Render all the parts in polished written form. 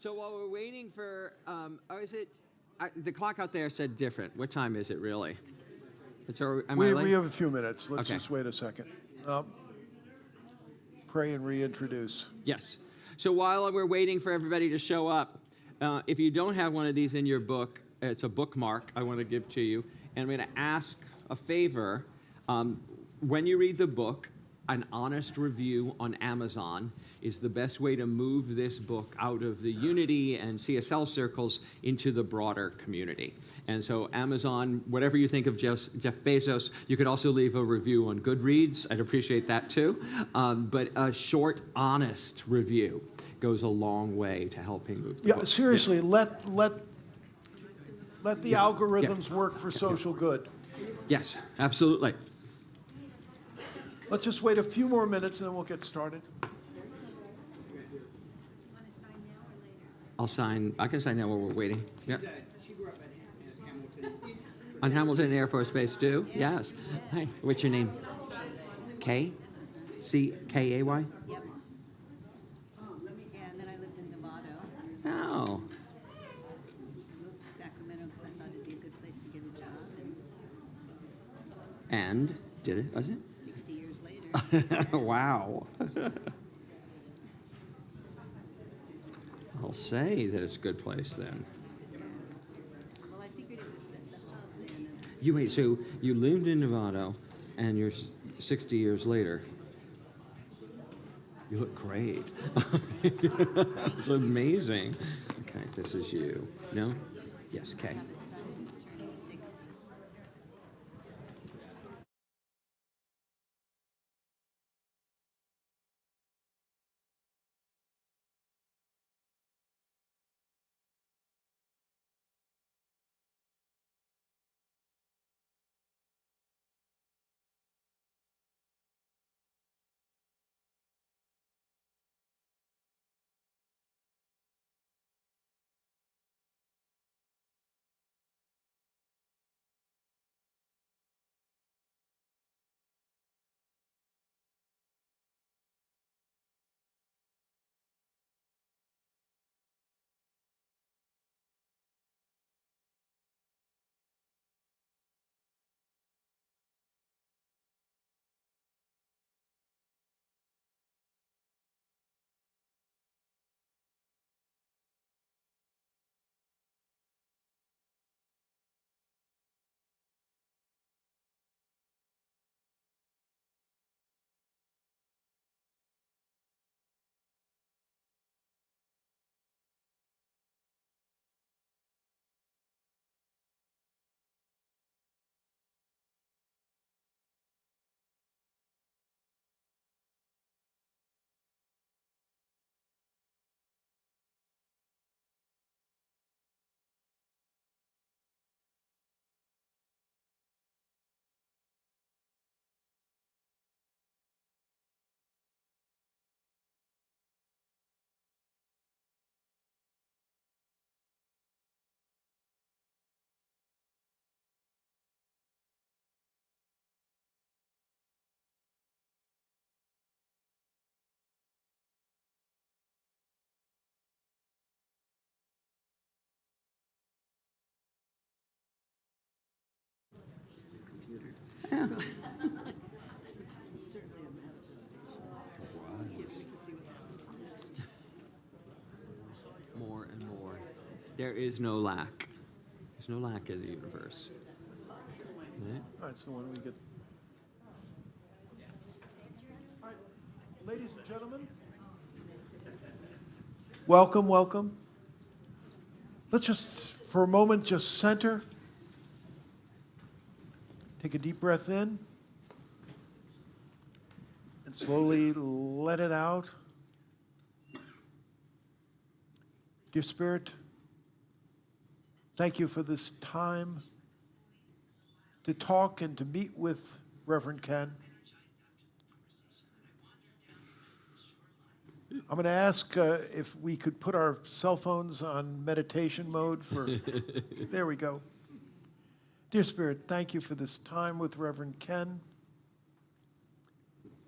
So while we're waiting for, the clock out there said different. What time is it really? Am I late? We have a few minutes. Let's Okay. just wait a second. Pray and reintroduce. Yes. So while we're waiting for everybody to show up, if you don't have one of these in your book, it's a bookmark I want to give to you. And I'm going to ask a favor. When you read the book, an honest review on Amazon is the best way to move this book out of the Unity and CSL circles into the broader community. And so Amazon, whatever you think of Jeff Bezos, you could also leave a review on Goodreads. I'd appreciate that too. But a short, honest review goes a long way to helping move the book. Seriously, let the algorithms work for social good. Yes, absolutely. Let's just wait a few more minutes and then we'll get started. I can sign now while we're waiting. Yeah. She grew up at Hamilton. On Hamilton Air Force Base too? Yes. Hi, what's your name? Kay? C-K-A-Y? Yep. Yeah, and then I lived in Nevada. Oh. Moved to Sacramento because I thought it'd be a good place to get a job. And did it, was it? 60 years later. Wow. I'll say that it's a good place then. Well, I figured it was the hub then. You wait, so you lived in Nevada and you're 60 years later. You look great. It's amazing. Okay, this is you. No? Yes, Kay. I have a son who's turning 60. Yeah. Certainly a manifestation. Can't wait to see what happens next. More and more. There is no lack. There's no lack in the universe. Right? All right, so when we get... All right, ladies and gentlemen, welcome, welcome. Let's just, for a moment, just center. Take a deep breath in. And slowly let it out. Dear Spirit, thank you for this time to talk and to meet with Reverend Ken. I'm going to ask if we could put our cell phones on meditation mode for... There we go. Dear Spirit, thank you for this time with Reverend Ken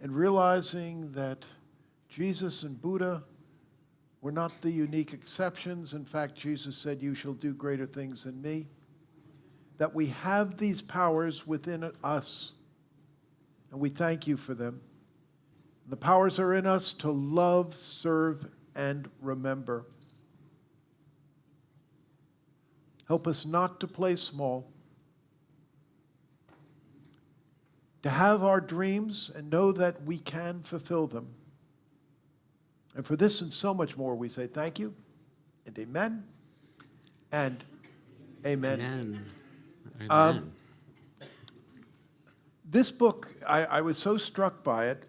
and realizing that Jesus and Buddha We're not the unique exceptions. In fact, Jesus said, "You shall do greater things than me." That we have these powers within us, and we thank you for them. The powers are in us to love, serve, and remember. Help us not to play small, to have our dreams and know that we can fulfill them. And for this and so much more, we say thank you, and amen, and amen. Amen. Amen. This book, I was so struck by it,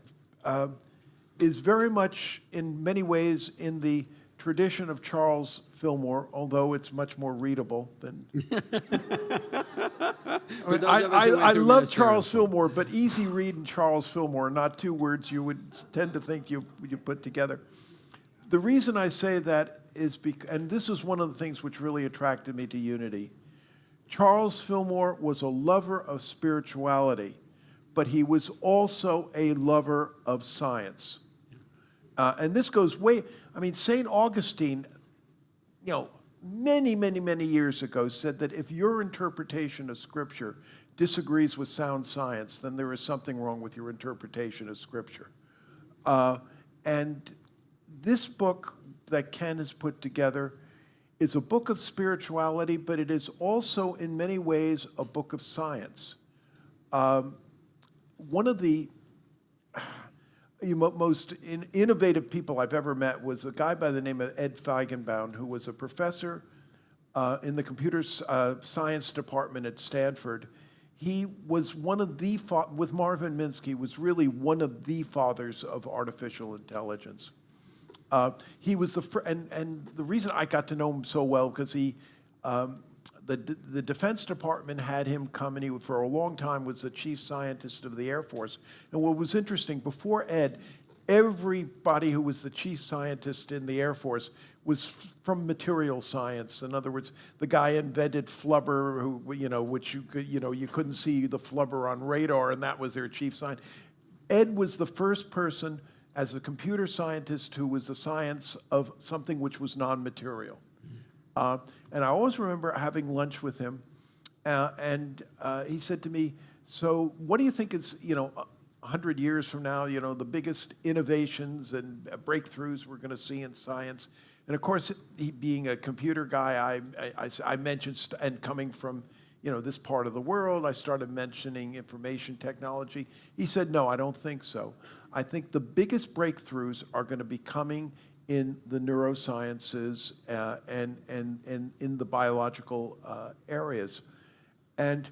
is very much, in many ways, in the tradition of Charles Fillmore, although it's much more readable than. I love Charles Fillmore, but easy read and Charles Fillmore, not two words you would tend to think you put together. The reason I say that is because, and this is one of the things which really attracted me to Unity. Charles Fillmore was a lover of spirituality, but he was also a lover of science. And this goes way, St. Augustine, many, many, many years ago said that if your interpretation of Scripture disagrees with sound science, then there is something wrong with your interpretation of Scripture. And this book that Ken has put together is a book of spirituality, but it is also, in many ways, a book of science. One of the most innovative people I've ever met was a guy by the name of Ed Feigenbaum, who was a professor in the computer science department at Stanford. He was one of the, with Marvin Minsky, was really one of the fathers of artificial intelligence. He was and the reason I got to know him so well, because the Defense Department had him come, and he, for a long time, was the chief scientist of the Air Force. And what was interesting, before Ed, everybody who was the chief scientist in the Air Force was from material science. In other words, the guy invented flubber, which you couldn't see the flubber on radar, and that was their chief scientist. Ed was the first person as a computer scientist who was the science of something which was non-material. And I always remember having lunch with him, and he said to me, "So what do you think is, 100 years from now, the biggest innovations and breakthroughs we're going to see in science?" And of course, he being a computer guy, I mentioned, and coming from, this part of the world, I started mentioning information technology. He said, "No, I don't think so. I think the biggest breakthroughs are going to be coming in the neurosciences and in the biological areas." And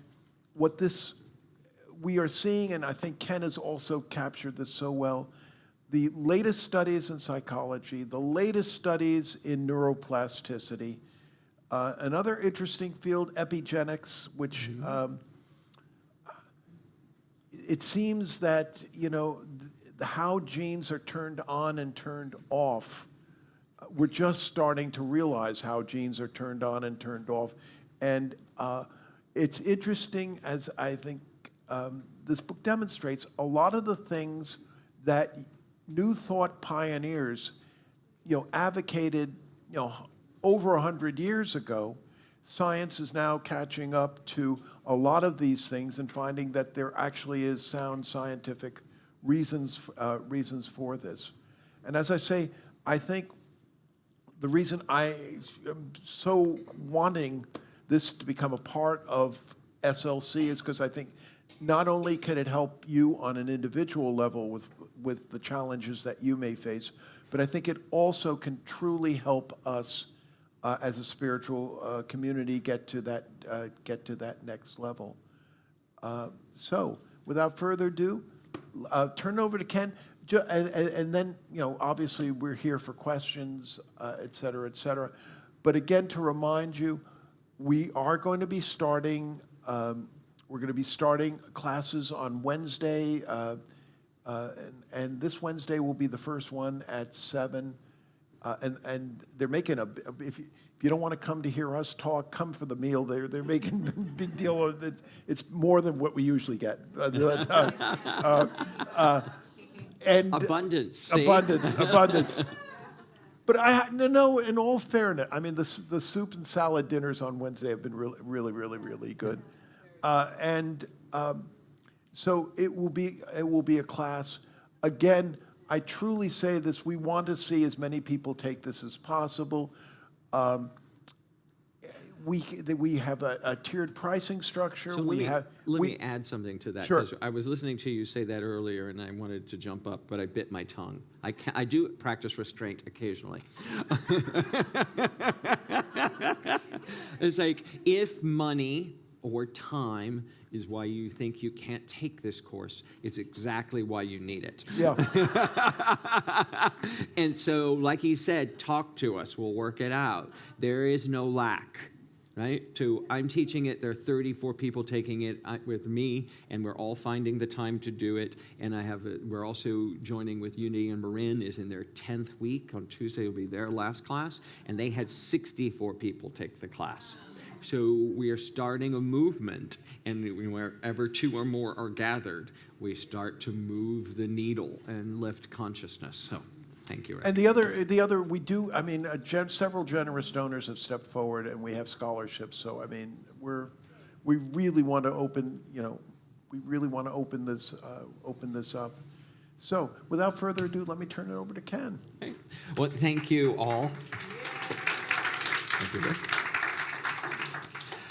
what we are seeing, and I think Ken has also captured this so well, the latest studies in psychology, the latest studies in neuroplasticity, another interesting field, epigenetics, which it seems that, how genes are turned on and turned off. We're just starting to realize how genes are turned on and turned off. And it's interesting, as I think this book demonstrates, a lot of the things that New Thought pioneers, advocated, over 100 years ago, science is now catching up to a lot of these things and finding that there actually is sound scientific reasons for this. And as I say, I think the reason I am so wanting this to become a part of SLC is because I think not only can it help you on an individual level with the challenges that you may face, but I think it also can truly help us as a spiritual community get to that next level. So, without further ado, turn it over to Ken, and then, obviously we're here for questions, et cetera, et cetera. But again, to remind you, we are going to be starting, classes on Wednesday, and this Wednesday will be the first one at 7. And they're making if you don't want to come to hear us talk, come for the meal. They're making a big deal of it. It's more than what we usually get. And Abundance. See? Abundance. But no, in all fairness, I mean, the soup and salad dinners on Wednesday have been really, really, really, really good. So it will be a class. Again, I truly say this, we want to see as many people take this as possible. We have a tiered pricing structure. So let me add something to that. Sure. 'Cause I was listening to you say that earlier, and I wanted to jump up, but I bit my tongue. I do practice restraint occasionally. It's like, if money or time is why you think you can't take this course, it's exactly why you need it. Yeah. And so, like he said, talk to us. We'll work it out. There is no lack. Right? So I'm teaching it. There are 34 people taking it with me, and we're all finding the time to do it. And we're also joining with Unity, and Marin is in their 10th week. On Tuesday will be their last class, and they had 64 people take the class. So we are starting a movement, and wherever two or more are gathered, we start to move the needle and lift consciousness. So thank you, Rick. And the other, we do, I mean, several generous donors have stepped forward, and we have scholarships. So, I mean, we really want to open, open this up. So, without further ado, let me turn it over to Ken. Okay. Well, thank you all. Thank you, Rick.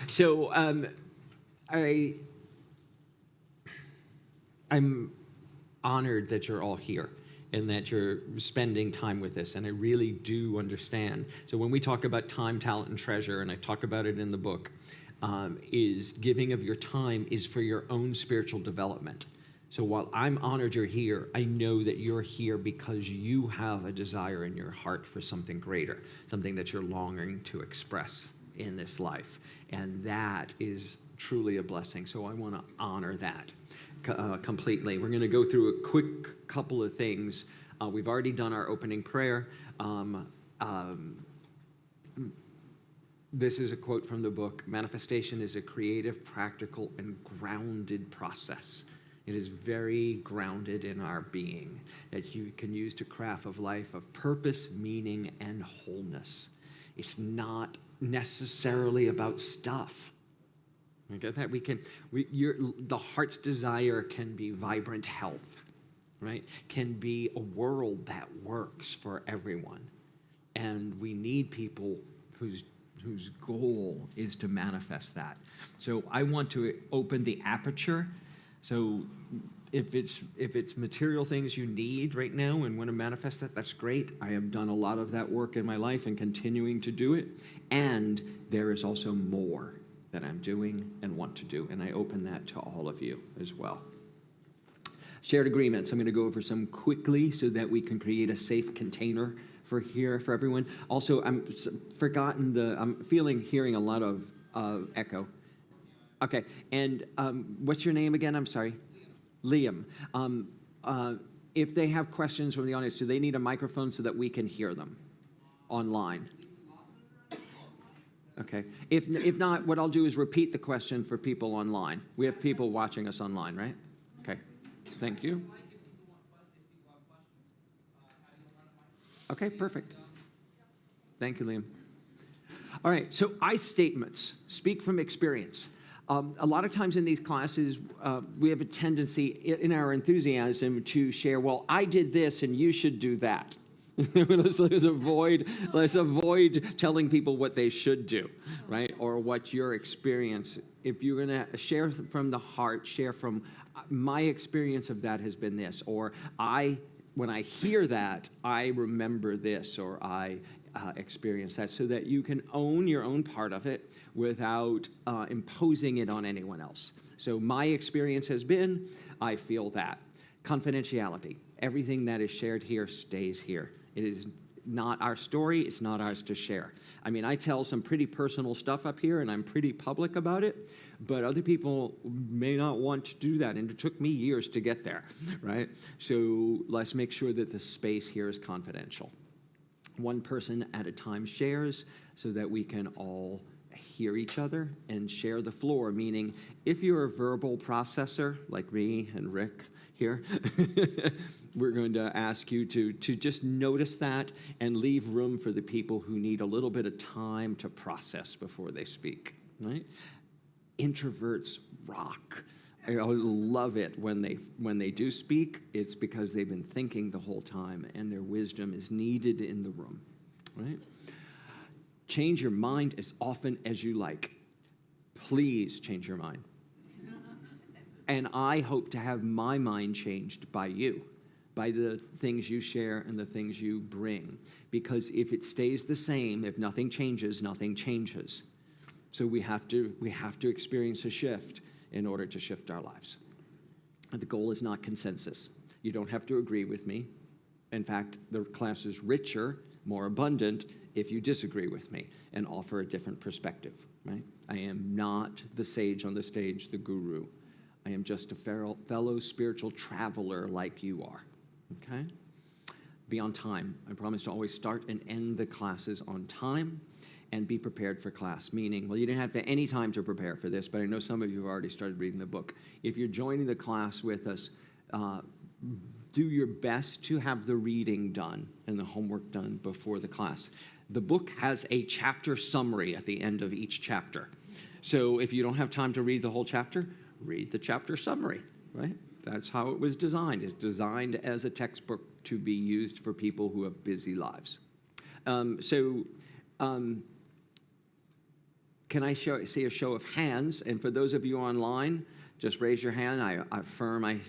So, I'm honored that you're all here and that you're spending time with us, and I really do understand. So when we talk about time, talent, and treasure, and I talk about it in the book, is giving of your time is for your own spiritual development. So while I'm honored you're here, I know that you're here because you have a desire in your heart for something greater, something that you're longing to express in this life, and that is truly a blessing. So I want to honor that completely. We're going to go through a quick couple of things. We've already done our opening prayer. This is a quote from the book. Manifestation is a creative, practical, and grounded process. It is very grounded in our being that you can use to craft a life of purpose, meaning, and wholeness. It's not necessarily about stuff. Okay, that the heart's desire can be vibrant health, right? Can be a world that works for everyone. And we need people whose goal is to manifest that. So I want to open the aperture. So if it's material things you need right now and want to manifest that, that's great. I have done a lot of that work in my life and continuing to do it. And there is also more that I'm doing and want to do, and I open that to all of you as well. Shared agreements. I'm going to go over some quickly so that we can create a safe container for everyone. Also, I'm hearing a lot of echo. Okay, and what's your name again? I'm sorry. Liam. If they have questions from the audience, do they need a microphone so that we can hear them online? Okay. If not, what I'll do is repeat the question for people online. We have people watching us online, right? Okay. Thank you. Okay, perfect. Thank you, Liam. All right, so I statements. Speak from experience. A lot of times in these classes, we have a tendency in our enthusiasm to share, well, I did this and you should do that. let's avoid telling people what they should do, right? Or what your experience. If you're going to share from the heart, share from my experience of that has been this, or when I hear that, I remember this, or I experience that, so that you can own your own part of it without imposing it on anyone else. So my experience has been, I feel that. Confidentiality. Everything that is shared here stays here. It is not our story. It's not ours to share. I mean, I tell some pretty personal stuff up here, and I'm pretty public about it, but other people may not want to do that, and it took me years to get there, right? So let's make sure that the space here is confidential. One person at a time shares so that we can all hear each other and share the floor, meaning if you're a verbal processor like me and Rick, here. We're going to ask you to just notice that and leave room for the people who need a little bit of time to process before they speak, right? Introverts rock. I love it when they do speak. It's because they've been thinking the whole time, and their wisdom is needed in the room, right? Change your mind as often as you like. Please change your mind. And I hope to have my mind changed by you, by the things you share and the things you bring. Because if it stays the same, if nothing changes, nothing changes. So we have to experience a shift in order to shift our lives. And the goal is not consensus. You don't have to agree with me. In fact, the class is richer, more abundant if you disagree with me and offer a different perspective, right? I am not the sage on the stage, the guru. I am just a fellow spiritual traveler like you are, okay? Be on time. I promise to always start and end the classes on time and be prepared for class, meaning, well, you didn't have any time to prepare for this, but I know some of you have already started reading the book. If you're joining the class with us, do your best to have the reading done and the homework done before the class. The book has a chapter summary at the end of each chapter. So if you don't have time to read the whole chapter, read the chapter summary, right? That's how it was designed. It's designed as a textbook to be used for people who have busy lives. Can I see a show of hands? And for those of you online, just raise your hand. I affirm I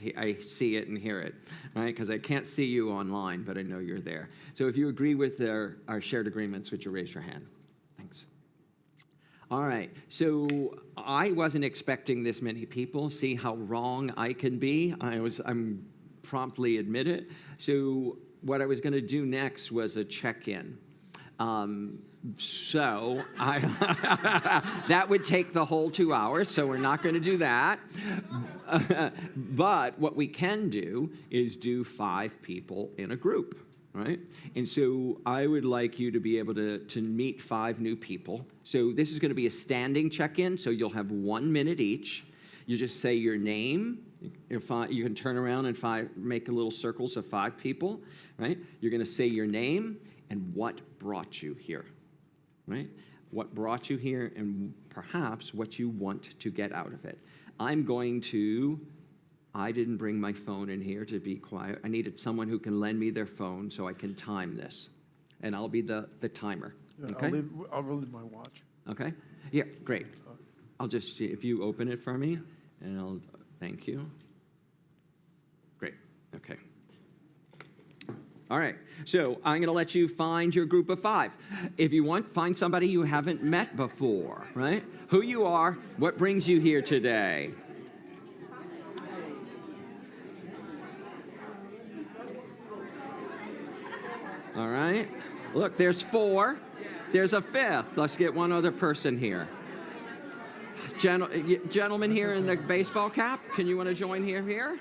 see it and hear it, right? Because I can't see you online, but I know you're there. So if you agree with our shared agreements, would you raise your hand? Thanks. All right. So I wasn't expecting this many people. See how wrong I can be? I'm promptly admit it. So what I was going to do next was a check-in. So that would take the whole 2 hours, so we're not going to do that. But what we can do is do 5 people in a group, right? And so I would like you to be able to meet 5 new people. So this is going to be a standing check-in, so you'll have 1 minute each. You just say your name. You can turn around and make a little circles of 5 people, right? You're going to say your name and what brought you here. Right? What brought you here and perhaps what you want to get out of it. I didn't bring my phone in here to be quiet. I needed someone who can lend me their phone so I can time this. And I'll be the timer. Okay? I'll leave my watch. Okay? Yeah, great. I'll just, if you open it for me, and thank you. Great, okay. All right, so I'm going to let you find your group of 5. If you want, find somebody you haven't met before, right? Who you are, what brings you here today. All right, look, there's 4. There's a 5th. Let's get one other person here. Gentleman here in the baseball cap, can you want to join here?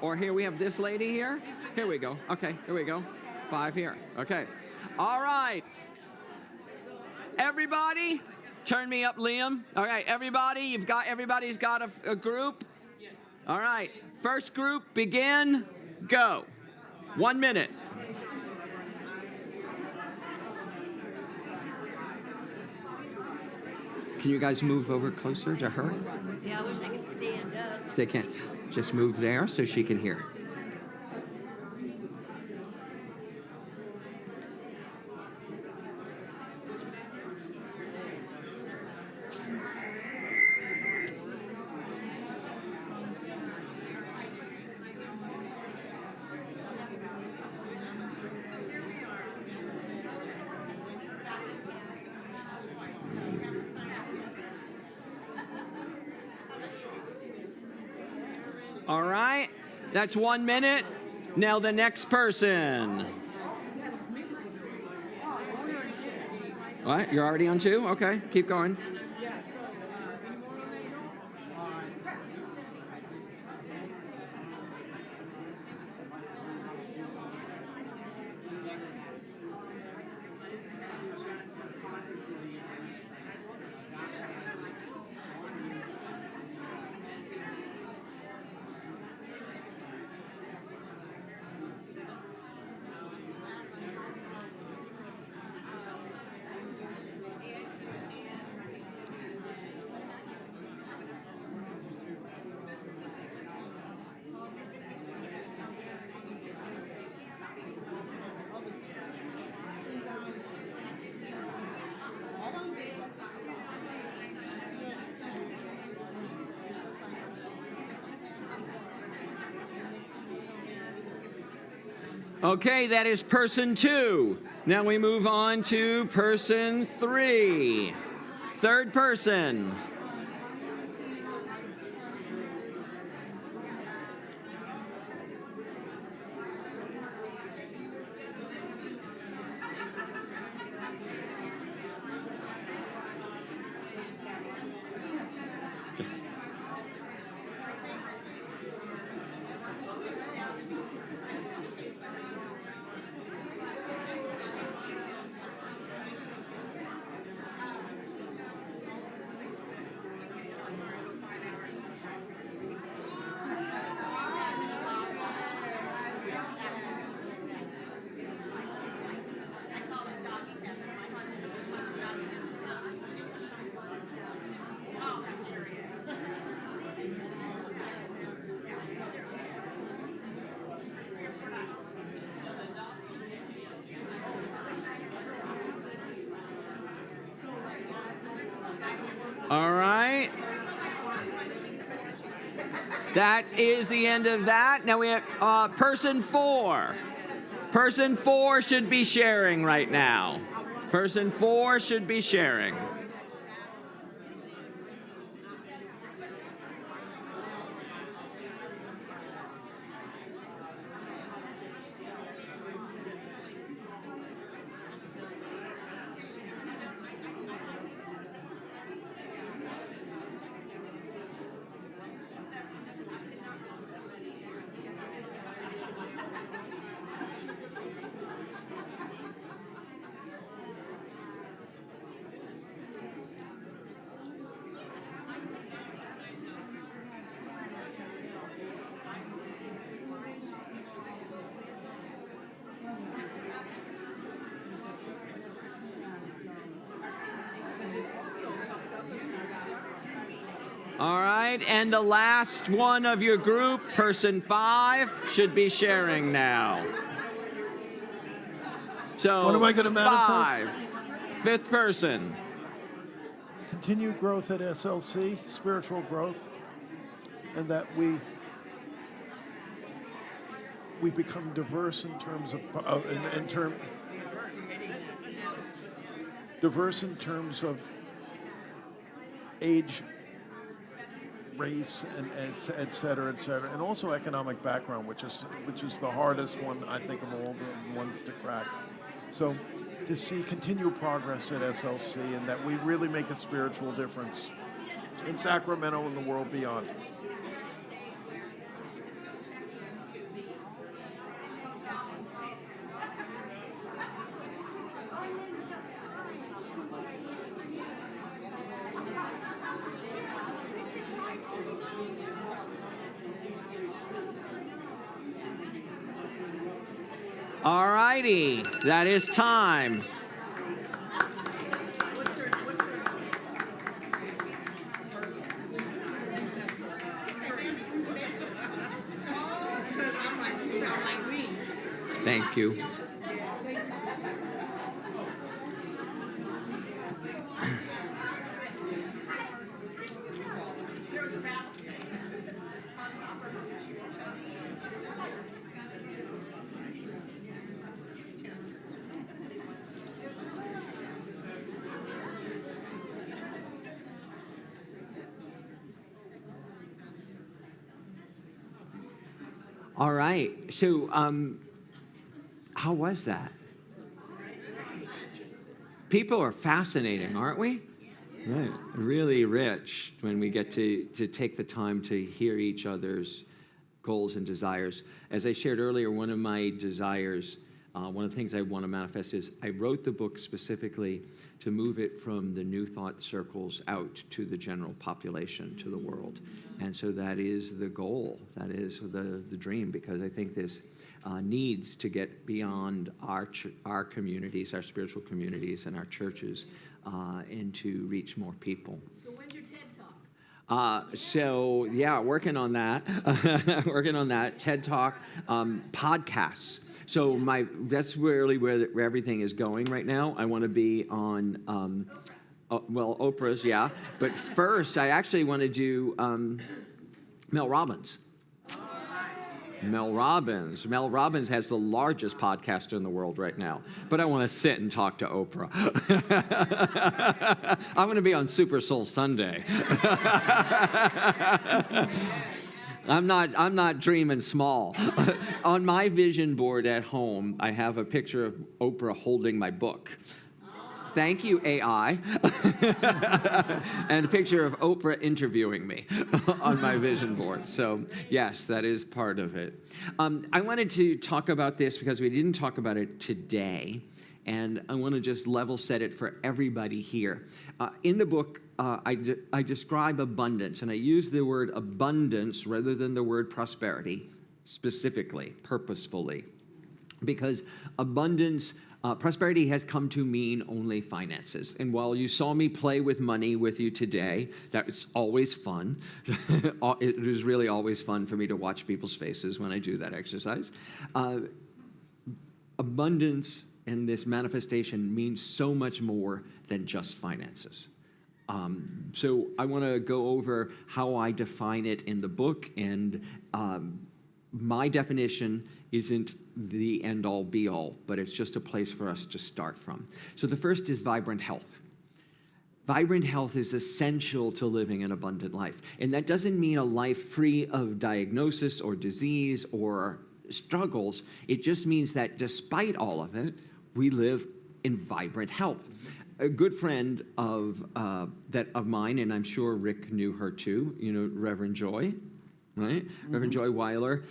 Or here we have this lady here. Here we go. Okay, here we go. 5 here. Okay. All right. Everybody, turn me up, Liam. All right, everybody's got a group? Yes. All right. First group, begin, go. 1 minute. Can you guys move over closer to her? Yeah, I wish I could stand up. They can't. Just move there so she can hear. All right, that's 1 minute. Now the next person. What? You're already on 2? Okay, keep going. Okay, that is person 2. Now we move on to person 3. Third person. All right. That is the end of that. Now we have person 4. Person 4 should be sharing right now. Person 4 should be sharing. All right, and the last one of your group, person 5, should be sharing now. So, What am I gonna manifest? 5, fifth person. Continued growth at SLC, spiritual growth, and that we become diverse in terms of diverse in terms of age, race, and et cetera, and also economic background, which is the hardest one, I think, of all the ones to crack. So to see continued progress at SLC and that we really make a spiritual difference in Sacramento and the world beyond. All righty, that is time. Thank you. All right. So, how was that? People are fascinating, aren't we? Right. Really rich when we get to take the time to hear each other's goals and desires. As I shared earlier, one of my desires, one of the things I want to manifest is I wrote the book specifically to move it from the New Thought circles out to the general population, to the world. And so that is the goal. That is the dream, because I think this needs to get beyond our communities, our spiritual communities and our churches, and to reach more people. So when's your TED Talk? So yeah, working on that. Working on that. TED Talk, podcasts. So that's really where everything is going right now. I want to be on, Oprah's, yeah. But first, I actually want to do Mel Robbins. Mel Robbins. Mel Robbins has the largest podcast in the world right now. But I want to sit and talk to Oprah. I'm going to be on Super Soul Sunday. I'm not dreaming small. On my vision board at home, I have a picture of Oprah holding my book. Thank you, AI. And a picture of Oprah interviewing me on my vision board. So, yes, that is part of it. I wanted to talk about this because we didn't talk about it today. And I want to just level set it for everybody here. In the book, I describe abundance, and I use the word abundance rather than the word prosperity, specifically, purposefully. Because abundance, prosperity has come to mean only finances. And while you saw me play with money with you today, that's always fun. It is really always fun for me to watch people's faces when I do that exercise. Abundance and this manifestation means so much more than just finances. So I want to go over how I define it in the book, and my definition isn't the end-all, be-all, but it's just a place for us to start from. So the first is vibrant health. Vibrant health is essential to living an abundant life, and that doesn't mean a life free of diagnosis or disease or struggles. It just means that despite all of it, we live in vibrant health. A good friend of mine, and I'm sure Rick knew her too, Reverend Joy, right? Mm-hmm. Reverend Joy Weiler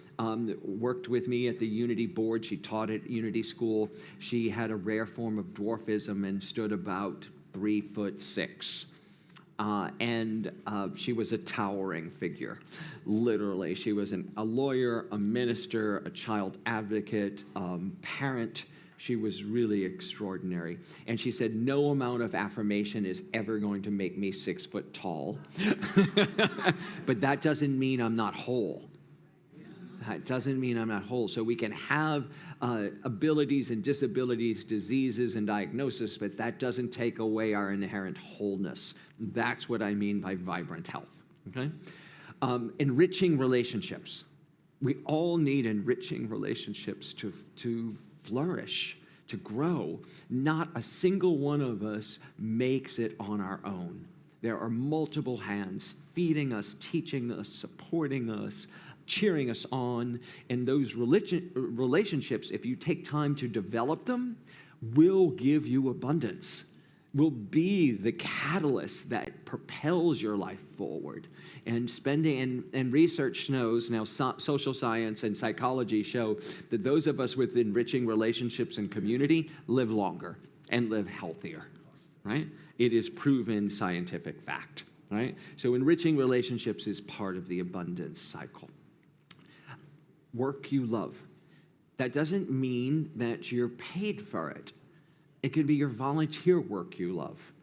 worked with me at the Unity board. She taught at Unity School. She had a rare form of dwarfism and stood about 3'6". And she was a towering figure, literally. She was a lawyer, a minister, a child advocate, parent. She was really extraordinary. And she said, no amount of affirmation is ever going to make me 6 foot tall. But that doesn't mean I'm not whole. That doesn't mean I'm not whole. So we can have abilities and disabilities, diseases and diagnosis, but that doesn't take away our inherent wholeness. That's what I mean by vibrant health, okay? Enriching relationships. We all need enriching relationships to flourish, to grow. Not a single one of us makes it on our own. There are multiple hands feeding us, teaching us, supporting us, cheering us on. And those relationships, if you take time to develop them, will give you abundance, will be the catalyst that propels your life forward. And and research knows, now social science and psychology show that those of us with enriching relationships and community live longer and live healthier, right? It is proven scientific fact, right? So enriching relationships is part of the abundance cycle. Work you love. That doesn't mean that you're paid for it. It could be your volunteer work you love.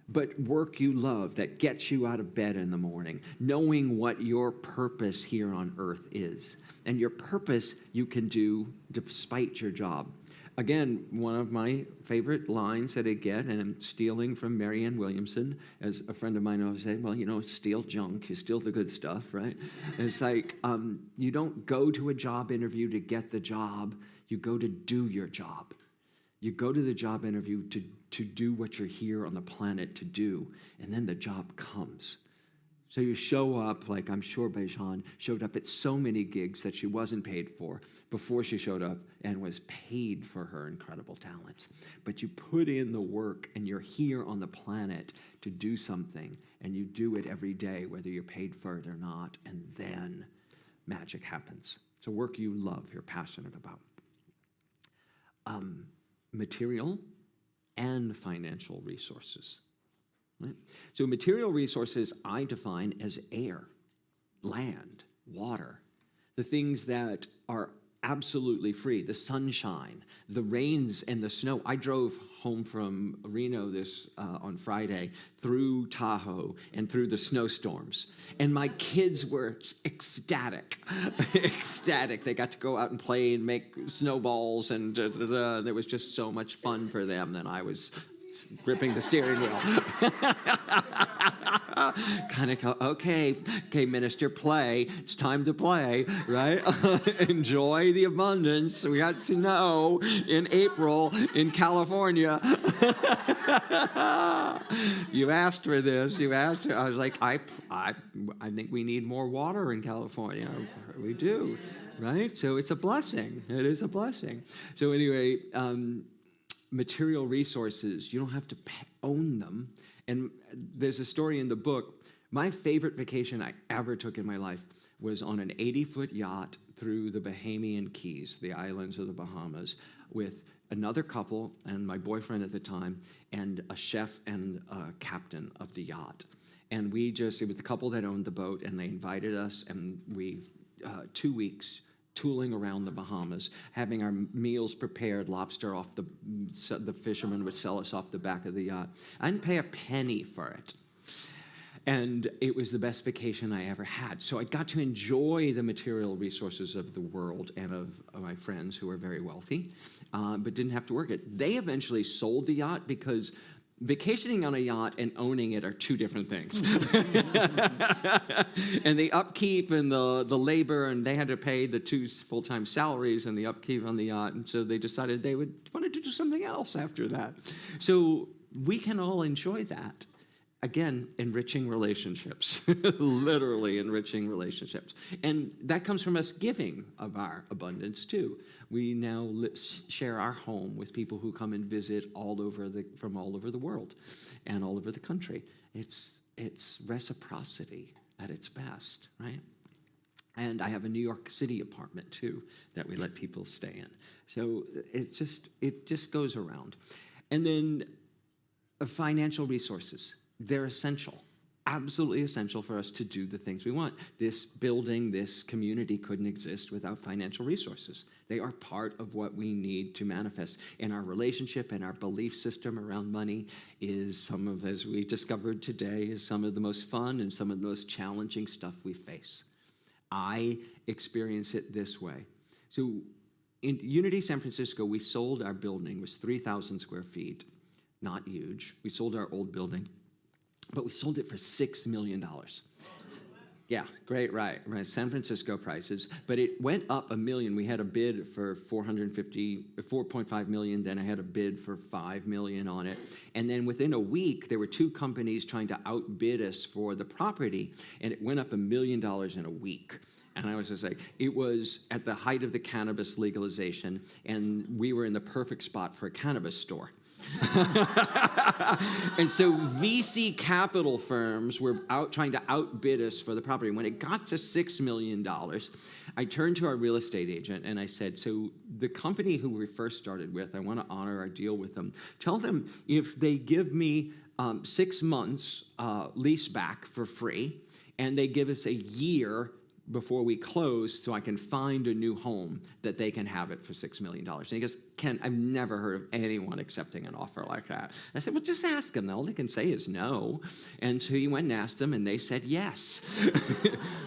But work you love that gets you out of bed in the morning, knowing what your purpose here on earth is. And your purpose you can do despite your job. Again, one of my favorite lines that I get, and I'm stealing from Marianne Williamson, as a friend of mine always said, well, steal junk, you steal the good stuff, right? It's like, you don't go to a job interview to get the job, you go to do your job. You go to the job interview to do what you're here on the planet to do, and then the job comes. So you show up, like I'm sure Bejan showed up at so many gigs that she wasn't paid for before she showed up and was paid for her incredible talents. But you put in the work, and you're here on the planet to do something, and you do it every day, whether you're paid for it or not, and then magic happens. It's a work you love, you're passionate about. Material and financial resources. Right? So material resources I define as air, land, water, the things that are absolutely free, the sunshine, the rains and the snow. I drove home from Reno on Friday through Tahoe and through the snowstorms. And my kids were ecstatic, ecstatic. They got to go out and play and make snowballs, and there was just so much fun for them. And I was gripping the steering wheel. kind of go, okay, minister, play. It's time to play, right? Enjoy the abundance. We got snow in April in California. You asked for this. You asked. I was like, I think we need more water in California. We do, right? So it's a blessing. It is a blessing. So anyway, material resources, you don't have to own them. And there's a story in the book. My favorite vacation I ever took in my life was on an 80-foot yacht through the Bahamian Keys, the islands of the Bahamas, with another couple and my boyfriend at the time, and a chef and a captain of the yacht. And it was the couple that owned the boat, and they invited us, and we, 2 weeks, tooling around the Bahamas, having our meals prepared, lobster off the fishermen would sell us off the back of the yacht. I didn't pay a penny for it. And it was the best vacation I ever had. So I got to enjoy the material resources of the world and of my friends who were very wealthy, but didn't have to work it. They eventually sold the yacht because vacationing on a yacht and owning it are two different things. And the upkeep and the labor, and they had to pay the 2 full-time salaries and the upkeep on the yacht. And so they decided they wanted to do something else after that. So we can all enjoy that. Again, enriching relationships, literally enriching relationships. And that comes from us giving of our abundance, too. We now share our home with people who come and visit from all over the world and all over the country. It's reciprocity at its best, right? And I have a New York City apartment, too, that we let people stay in. So it just goes around. And then financial resources. They're essential, absolutely essential for us to do the things we want. This building, this community couldn't exist without financial resources. They are part of what we need to manifest. And our relationship and our belief system around money is as we discovered today, is some of the most fun and some of the most challenging stuff we face. I experience it this way. So in Unity, San Francisco, we sold our building. It was 3,000 square feet, not huge. We sold our old building. But we sold it for $6 million. Yeah, great, right. San Francisco prices. But it went up $1 million. We had a bid for $4.5 million. Then I had a bid for $5 million on it. And then within a week, there were 2 companies trying to outbid us for the property, and it went up $1 million in a week. And I was just like, it was at the height of the cannabis legalization, and we were in the perfect spot for a cannabis store. And so VC capital firms were trying to outbid us for the property. When it got to $6 million, I turned to our real estate agent and I said, so the company who we first started with, I want to honor our deal with them. Tell them if they give me 6 months lease back for free, and they give us a year before we close so I can find a new home that they can have it for $6 million. And he goes, Ken, I've never heard of anyone accepting an offer like that. I said, well, just ask them. All they can say is no. And so he went and asked them, and they said yes.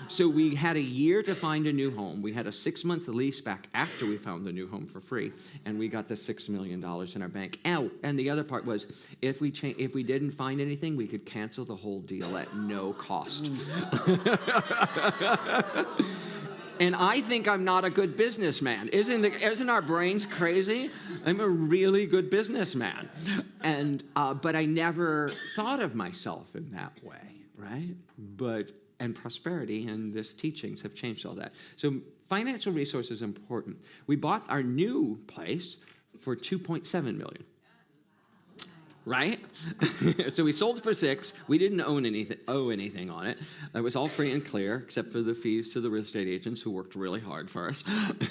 So we had a year to find a new home. We had a 6-month lease back after we found the new home for free, and we got the $6 million in our bank. Oh, and the other part was, if we didn't find anything, we could cancel the whole deal at no cost. And I think I'm not a good businessman. Isn't our brains crazy? I'm a really good businessman. And but I never thought of myself in that way, right? And prosperity and this teachings have changed all that. So financial resources is important. We bought our new place for $2.7 million. Right? So we sold for $6 million. We didn't owe anything on it. It was all free and clear, except for the fees to the real estate agents who worked really hard for us.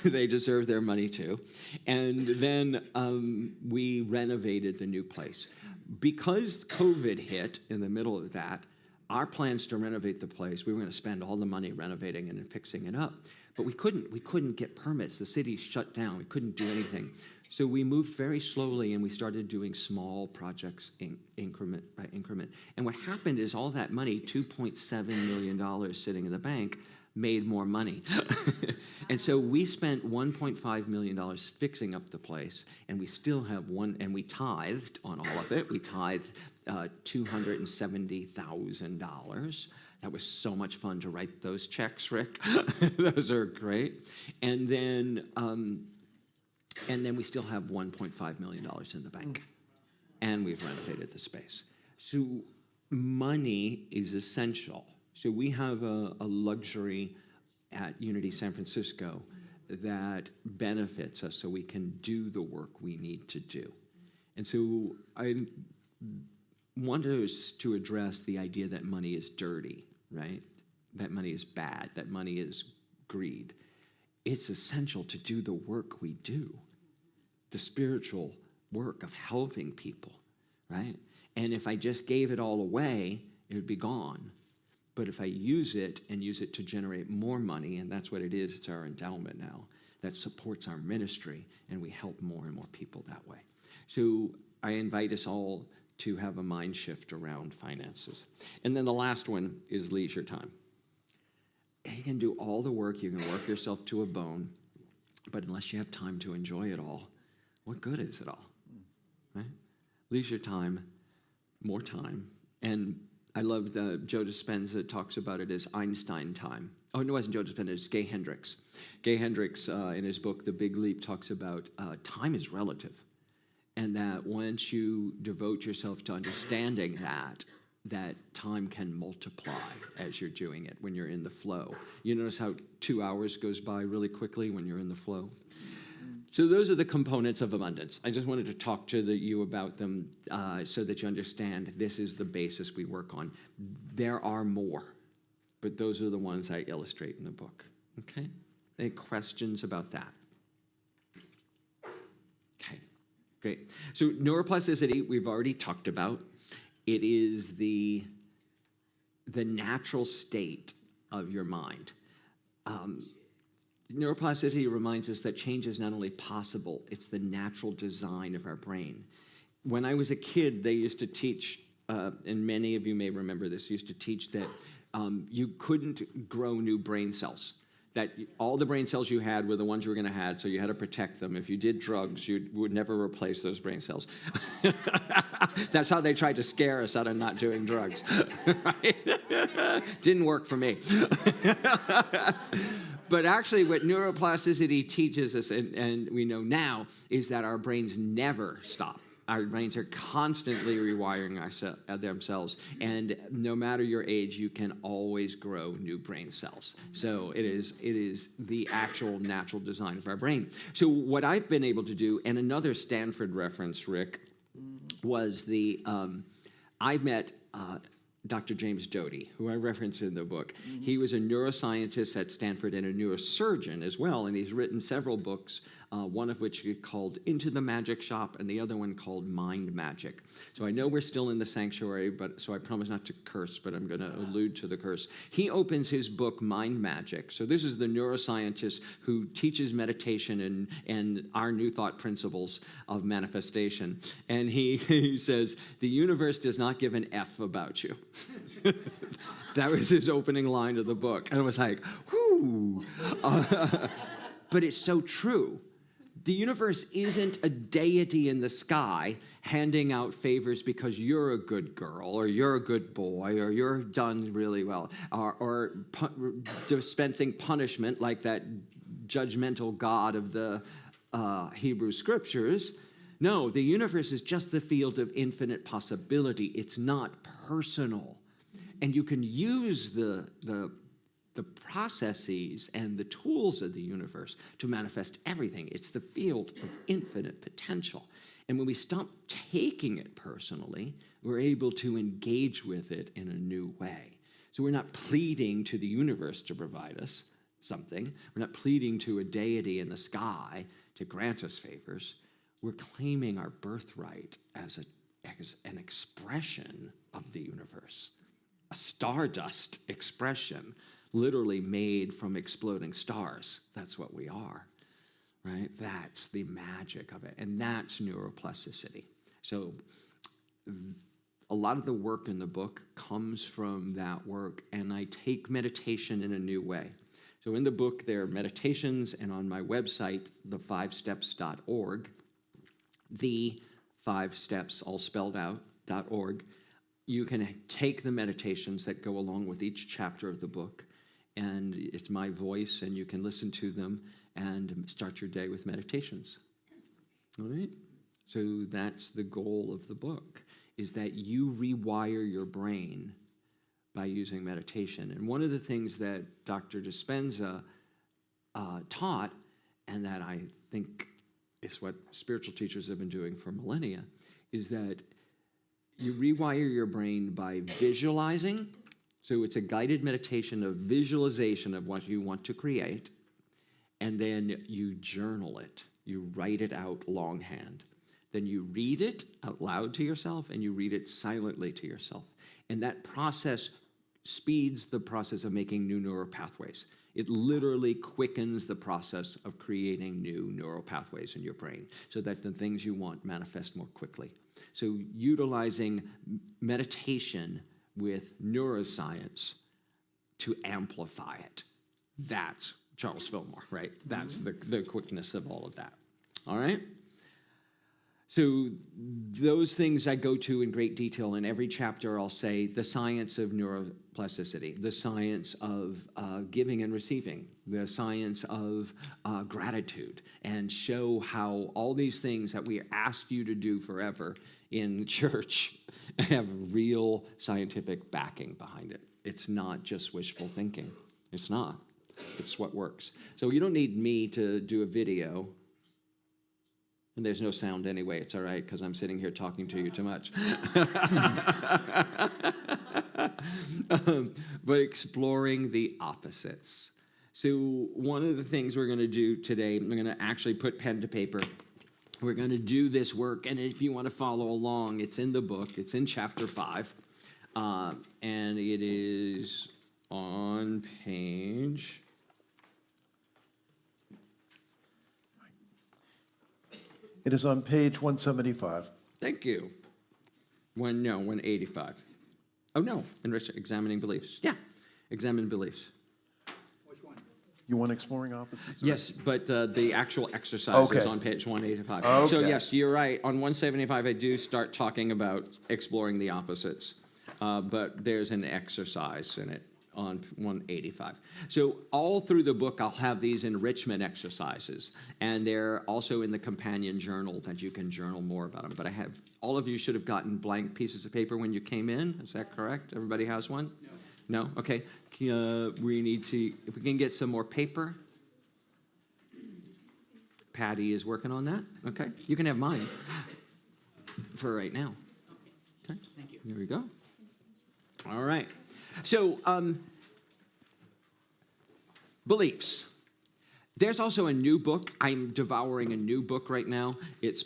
They deserve their money too. And then we renovated the new place. Because COVID hit in the middle of that, our plans to renovate the place, we were going to spend all the money renovating and fixing it up. But we couldn't get permits. The city shut down. We couldn't do anything. So we moved very slowly, and we started doing small projects increment by increment. And what happened is all that money, $2.7 million sitting in the bank, made more money. And so we spent $1.5 million fixing up the place, and we still have and we tithed on all of it. We tithed $270,000. That was so much fun to write those checks, Rick. Those are great. And then we still have $1.5 million in the bank. And we've renovated the space. So money is essential. So we have a luxury at Unity San Francisco that benefits us so we can do the work we need to do. And so I want us to address the idea that money is dirty, right? That money is bad, that money is greed. It's essential to do the work we do, the spiritual work of helping people, right? And if I just gave it all away, it would be gone. But if I use it to generate more money, and that's what it is, it's our endowment now, that supports our ministry, and we help more and more people that way. So I invite us all to have a mind shift around finances. And then the last one is leisure time. You can do all the work, you can work yourself to a bone, but unless you have time to enjoy it all, what good is it all, right? Leisure time, more time, and I love Joe Dispenza talks about it as Einstein time. Oh, no, it wasn't Joe Dispenza, it's Gay Hendricks. Gay Hendricks, in his book, The Big Leap, talks about time is relative. And that once you devote yourself to understanding that time can multiply as you're doing it, when you're in the flow. You notice how 2 hours goes by really quickly when you're in the flow? So those are the components of abundance. I just wanted to talk to you about them so that you understand this is the basis we work on. There are more, but those are the ones I illustrate in the book. Okay? Any questions about that? Okay, great. So neuroplasticity, we've already talked about. It is the natural state of your mind. Neuroplasticity reminds us that change is not only possible, it's the natural design of our brain. When I was a kid, they used to teach, and many of you may remember this, used to teach that you couldn't grow new brain cells. That all the brain cells you had were the ones you were going to have, so you had to protect them. If you did drugs, you would never replace those brain cells. That's how they tried to scare us out of not doing drugs. Right? Didn't work for me. But actually, what neuroplasticity teaches us, and we know now, is that our brains never stop. Our brains are constantly rewiring themselves, and no matter your age, you can always grow new brain cells. So it is the actual natural design of our brain. So what I've been able to do, and another Stanford reference, Rick, was I met Dr. James Doty, who I reference in the book. Mm-hmm. He was a neuroscientist at Stanford and a neurosurgeon as well, and he's written several books, one of which is called Into the Magic Shop, and the other one called Mind Magic. So I know we're still in the sanctuary, so I promise not to curse, but I'm going to allude to the curse. He opens his book, Mind Magic. So this is the neuroscientist who teaches meditation and our new thought principles of manifestation. And he says, the universe does not give an F about you. That was his opening line of the book. And I was like, whoo. But it's so true. The universe isn't a deity in the sky handing out favors because you're a good girl or you're a good boy or you're done really well or dispensing punishment like that judgmental God of the Hebrew Scriptures. No, the universe is just the field of infinite possibility. It's not personal. And you can use the processes and the tools of the universe to manifest everything. It's the field of infinite potential. And when we stop taking it personally, we're able to engage with it in a new way. So we're not pleading to the universe to provide us something. We're not pleading to a deity in the sky to grant us favors. We're claiming our birthright as an expression of the universe, a stardust expression, literally made from exploding stars. That's what we are, right? That's the magic of it, and that's neuroplasticity. So a lot of the work in the book comes from that work, and I take meditation in a new way. So in the book, there are meditations, and on my website, the5steps.org, the 5 steps, all spelled out, .org, you can take the meditations that go along with each chapter of the book, and it's my voice, and you can listen to them and start your day with meditations. All right? So that's the goal of the book, is that you rewire your brain by using meditation. And one of the things that Dr. Dispenza taught, and that I think is what spiritual teachers have been doing for millennia, is that you rewire your brain by visualizing. So it's a guided meditation of visualization of what you want to create, and then you journal it. You write it out longhand. Then you read it out loud to yourself, and you read it silently to yourself. And that process speeds the process of making new neural pathways. It literally quickens the process of creating new neural pathways in your brain so that the things you want manifest more quickly. So utilizing meditation with neuroscience to amplify it. That's Charles Fillmore, right? That's the quickness of all of that. All right? So those things I go to in great detail. In every chapter, I'll say the science of neuroplasticity, the science of giving and receiving, the science of gratitude, and show how all these things that we asked you to do forever in church have real scientific backing behind it. It's not just wishful thinking. It's not. It's what works. So you don't need me to do a video. And there's no sound anyway. It's all right, because I'm sitting here talking to you too much. But exploring the opposites. So one of the things we're going to do today, I'm going to actually put pen to paper. We're going to do this work, and if you want to follow along, it's in the book. It's in chapter 5, and it is on page... It is on page 175. Thank you. 185. Oh, no, examining beliefs. Yeah, examine beliefs. Which one? You want exploring opposites? Yes, but the actual exercise is Okay. on page 185. Okay. So yes, you're right. On 175, I do start talking about exploring the opposites, but there's an exercise in it on 185. So all through the book, I'll have these enrichment exercises, and they're also in the companion journal that you can journal more about them. But all of you should have gotten blank pieces of paper when you came in. Is that correct? Everybody has one? No? No? Okay. We need to, if we can get some more paper. Patty is working on that. Okay. You can have mine for right now. Okay. Thank you. Here we go. All right. So, beliefs. There's also a new book. I'm devouring a new book right now. It's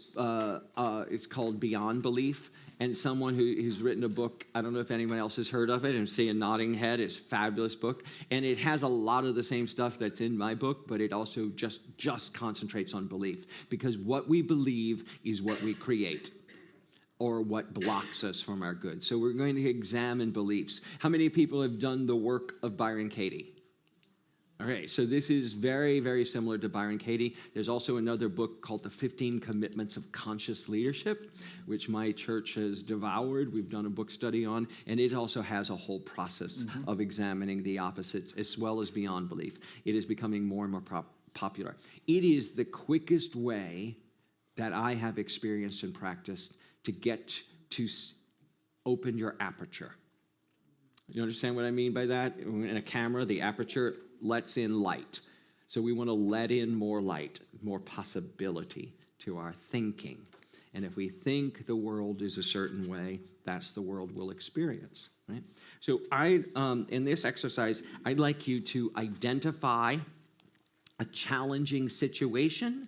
called Beyond Belief. And someone who's written a book, I don't know if anyone else has heard of it, and see a nodding head. It's a fabulous book. And it has a lot of the same stuff that's in my book, but it also just concentrates on belief. Because what we believe is what we create, or what blocks us from our good. So we're going to examine beliefs. How many people have done the work of Byron Katie? All right, so this is very, very similar to Byron Katie. There's also another book called The 15 Commitments of Conscious Leadership, which my church has devoured. We've done a book study on, and it also has a whole process of examining the opposites as well as beyond belief. It is becoming more and more popular. It is the quickest way that I have experienced and practiced to get to open your aperture. You understand what I mean by that? In a camera, the aperture lets in light. So we want to let in more light, more possibility to our thinking. And if we think the world is a certain way, that's the world we'll experience, right? So in this exercise, I'd like you to identify a challenging situation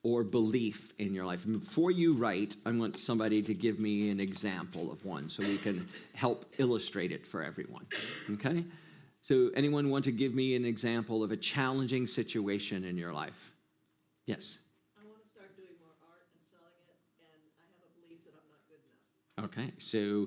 or belief in your life. And before you write, I want somebody to give me an example of one so we can help illustrate it for everyone, okay? So anyone want to give me an example of a challenging situation in your life? Yes? I want to start doing more art and selling it, and I have a belief that I'm not good enough. Okay, so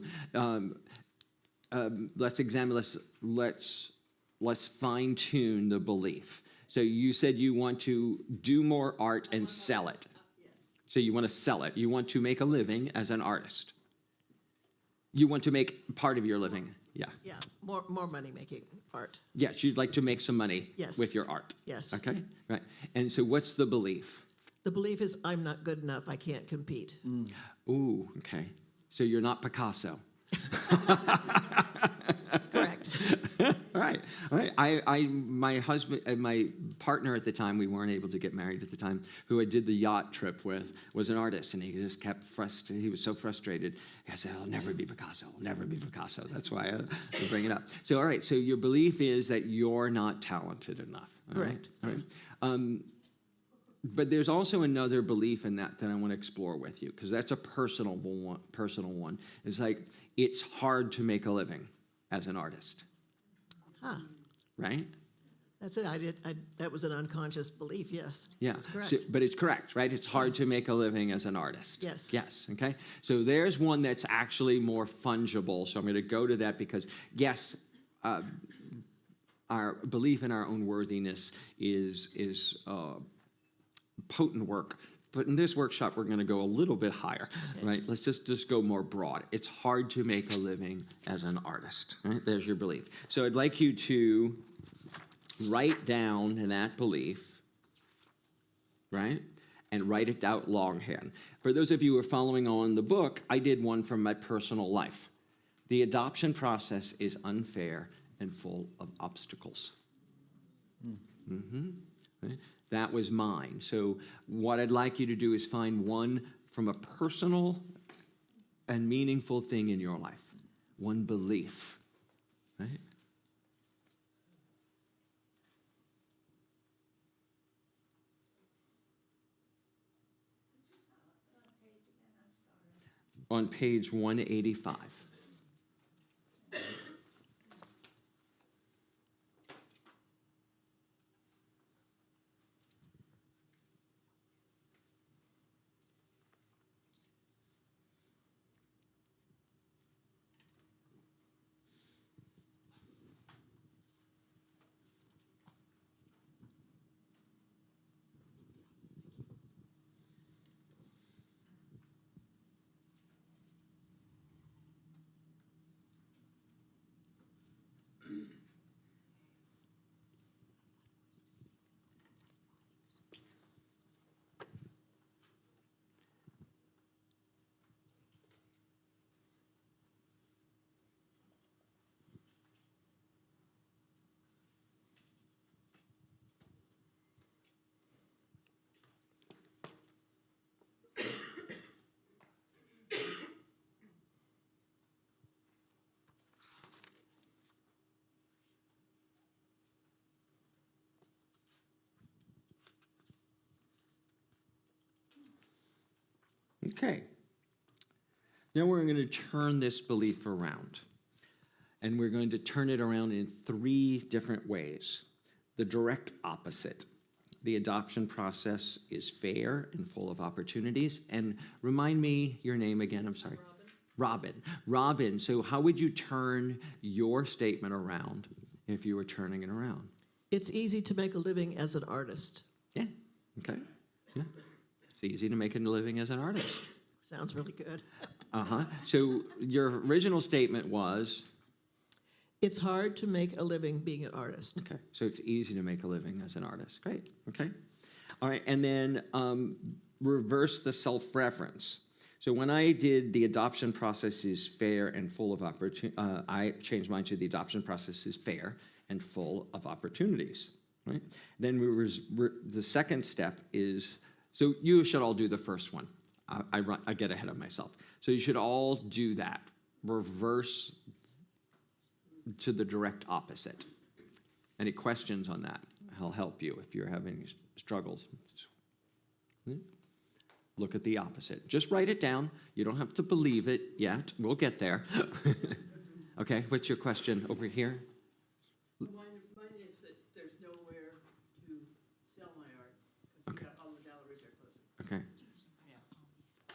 let's examine, let's let's fine tune the belief. So you said you want to do more art and sell it. Yes. So you want to sell it. You want to make a living as an artist. You want to make part of your living. Yeah. Yeah, more money making art. Yes, you'd like to make some money Yes. with your art. Yes. Okay, right. And so what's the belief? The belief is I'm not good enough. I can't compete. Ooh, okay. So you're not Picasso. Correct. All right. My husband, my partner at the time, we weren't able to get married at the time, who I did the yacht trip with, was an artist, and he just kept frustrated. He was so frustrated. I said, "I'll never be Picasso. I'll never be Picasso." That's why I bring it up. So, all right. So your belief is that you're not talented enough. All right? Correct. All right. But there's also another belief in that I want to explore with you, because that's a personal one. It's like it's hard to make a living as an artist, Huh. right? That's it. That was an unconscious belief. Yes. Yeah. That's correct. So, but it's correct, right? It's hard to make a living as an artist. Yes. Yes. Okay. So there's one that's actually more fungible. So I'm going to go to that because, yes, our belief in our own worthiness is potent work. But in this workshop, we're going to go a little bit higher, right? Let's just go more broad. It's hard to make a living as an artist, right? There's your belief. So I'd like you to write down that belief, right? And write it out longhand. For those of you who are following on the book, I did one from my personal life. The adoption process is unfair and full of obstacles. Right? That was mine. So what I'd like you to do is find one from a personal and meaningful thing in your life. One belief, right? On page 185. Okay. Now we're going to turn this belief around. And we're going to turn it around in 3 different ways. The direct opposite. The adoption process is fair and full of opportunities. And remind me your name again, I'm sorry. Robin. Robin, so how would you turn your statement around if you were turning it around? It's easy to make a living as an artist. Yeah, okay. Yeah. It's easy to make a living as an artist. Sounds really good. So your original statement was, It's hard to make a living being an artist. okay, so it's easy to make a living as an artist. Great, okay. All right, and then reverse the self-reference. So when I did the adoption process is fair and full of opportunity, I changed mine to the adoption process is fair and full of opportunities, right? Then the second step is, so you should all do the first one. I get ahead of myself. So you should all do that. Reverse to the direct opposite. Any questions on that? I'll help you if you're having struggles. Look at the opposite. Just write it down. You don't have to believe it yet. We'll get there. Okay, what's your question over here? Mine is that there's nowhere to sell my art, because Okay. all the galleries are closing. Okay.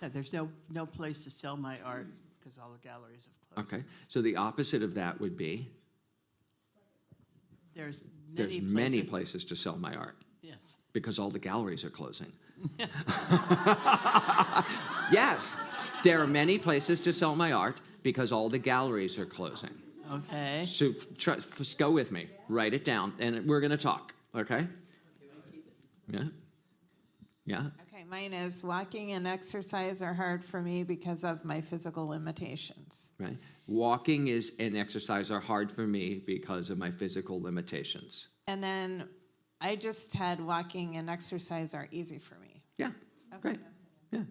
Yeah, there's no place to sell my art, because all the galleries have closed. Okay. So the opposite of that would be? There's There's many places to sell my art Yes. because all the galleries are closing. Yes, there are many places to sell my art because all the galleries are closing. Okay. So just go with me, write it down, and we're going to talk, okay? Yeah? Yeah? Okay, mine is walking and exercise are hard for me because of my physical limitations. Right. Walking and exercise are hard for me because of my physical limitations. And then I just had walking and exercise are easy for me. Yeah, Okay, great. Yeah.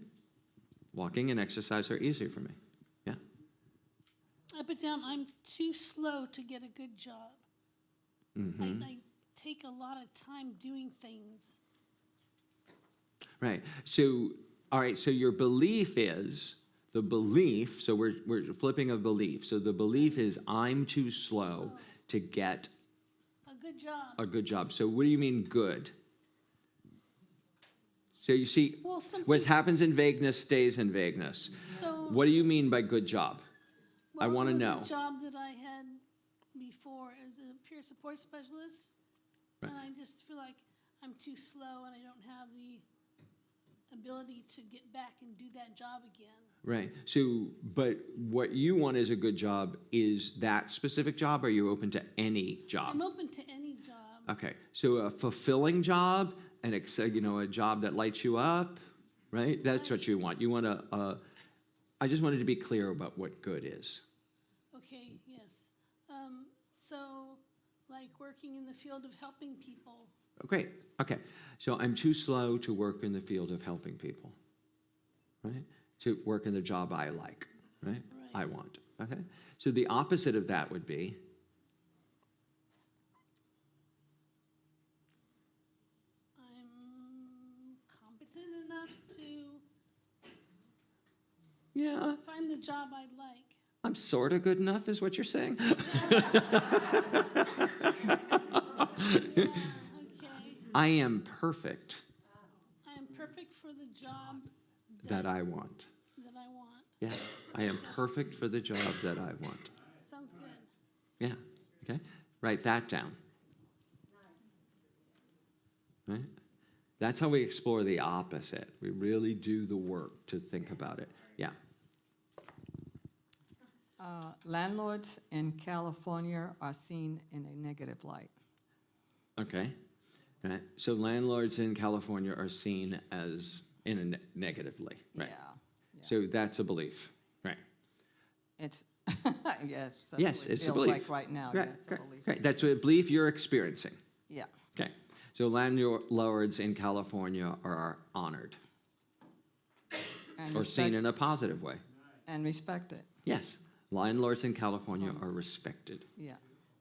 Walking and exercise are easy for me. Yeah. I put down, I'm too slow to get a good job. I take a lot of time doing things. Right. So, all right, so your belief is, the belief, so we're flipping a belief. So the belief is I'm too slow to get A good job. a good job. So what do you mean good? So you see, Well, something, what happens in vagueness stays in vagueness. so. What do you mean by good job? I well, wanna it was know. a job that I had before as a peer support specialist. Right. And I just feel like I'm too slow and I don't have the ability to get back and do that job again. Right. So, but what you want is a good job. Is that specific job? Or are you open to any job? I'm open to any job. Okay. So a fulfilling job, a job that lights you up, right? That's what you want. You want I just wanted to be clear about what good is. Okay, yes. So, like working in the field of helping people. Oh, great. Okay. So I'm too slow to work in the field of helping people, right? To work in the job I like, right? Right. I want. Okay. So the opposite of that would be I'm competent enough to yeah. find the job I'd like. I'm sort of good enough, is what you're saying? Okay. I am perfect I am perfect for the job that I want. that I want. Yeah, I am perfect for the job that I want. Sounds good. Yeah, okay? Write that down. Right? That's how we explore the opposite. We really do the work to think about it. Yeah. Landlords in California are seen in a negative light. Okay. Right. So landlords in California are seen as negatively. Right. Yeah. So that's a belief. Right. It's, yes, that's Yes, what it it's a feels belief. like right now. Right, Yeah, it's a right, belief. right. That's a belief you're experiencing. Yeah. Okay. So landlords in California are honored And or seen in a positive way. and respected. Yes. Landlords in California are respected. Yeah.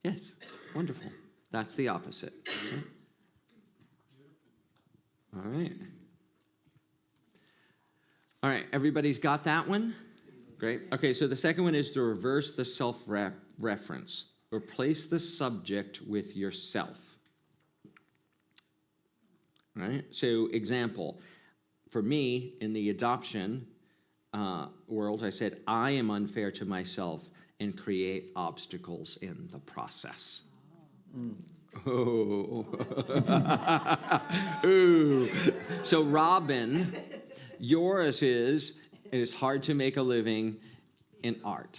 Yes. Wonderful. That's the opposite. Okay. All right. All right. Everybody's got that one? Great. Okay, so the second one is to reverse the self-reference. Replace the subject with yourself. All right? So, example, for me, in the adoption world, I said, I am unfair to myself and create obstacles in the process. Oh. Ooh. So, Robin, yours is, it is hard to make a living in art.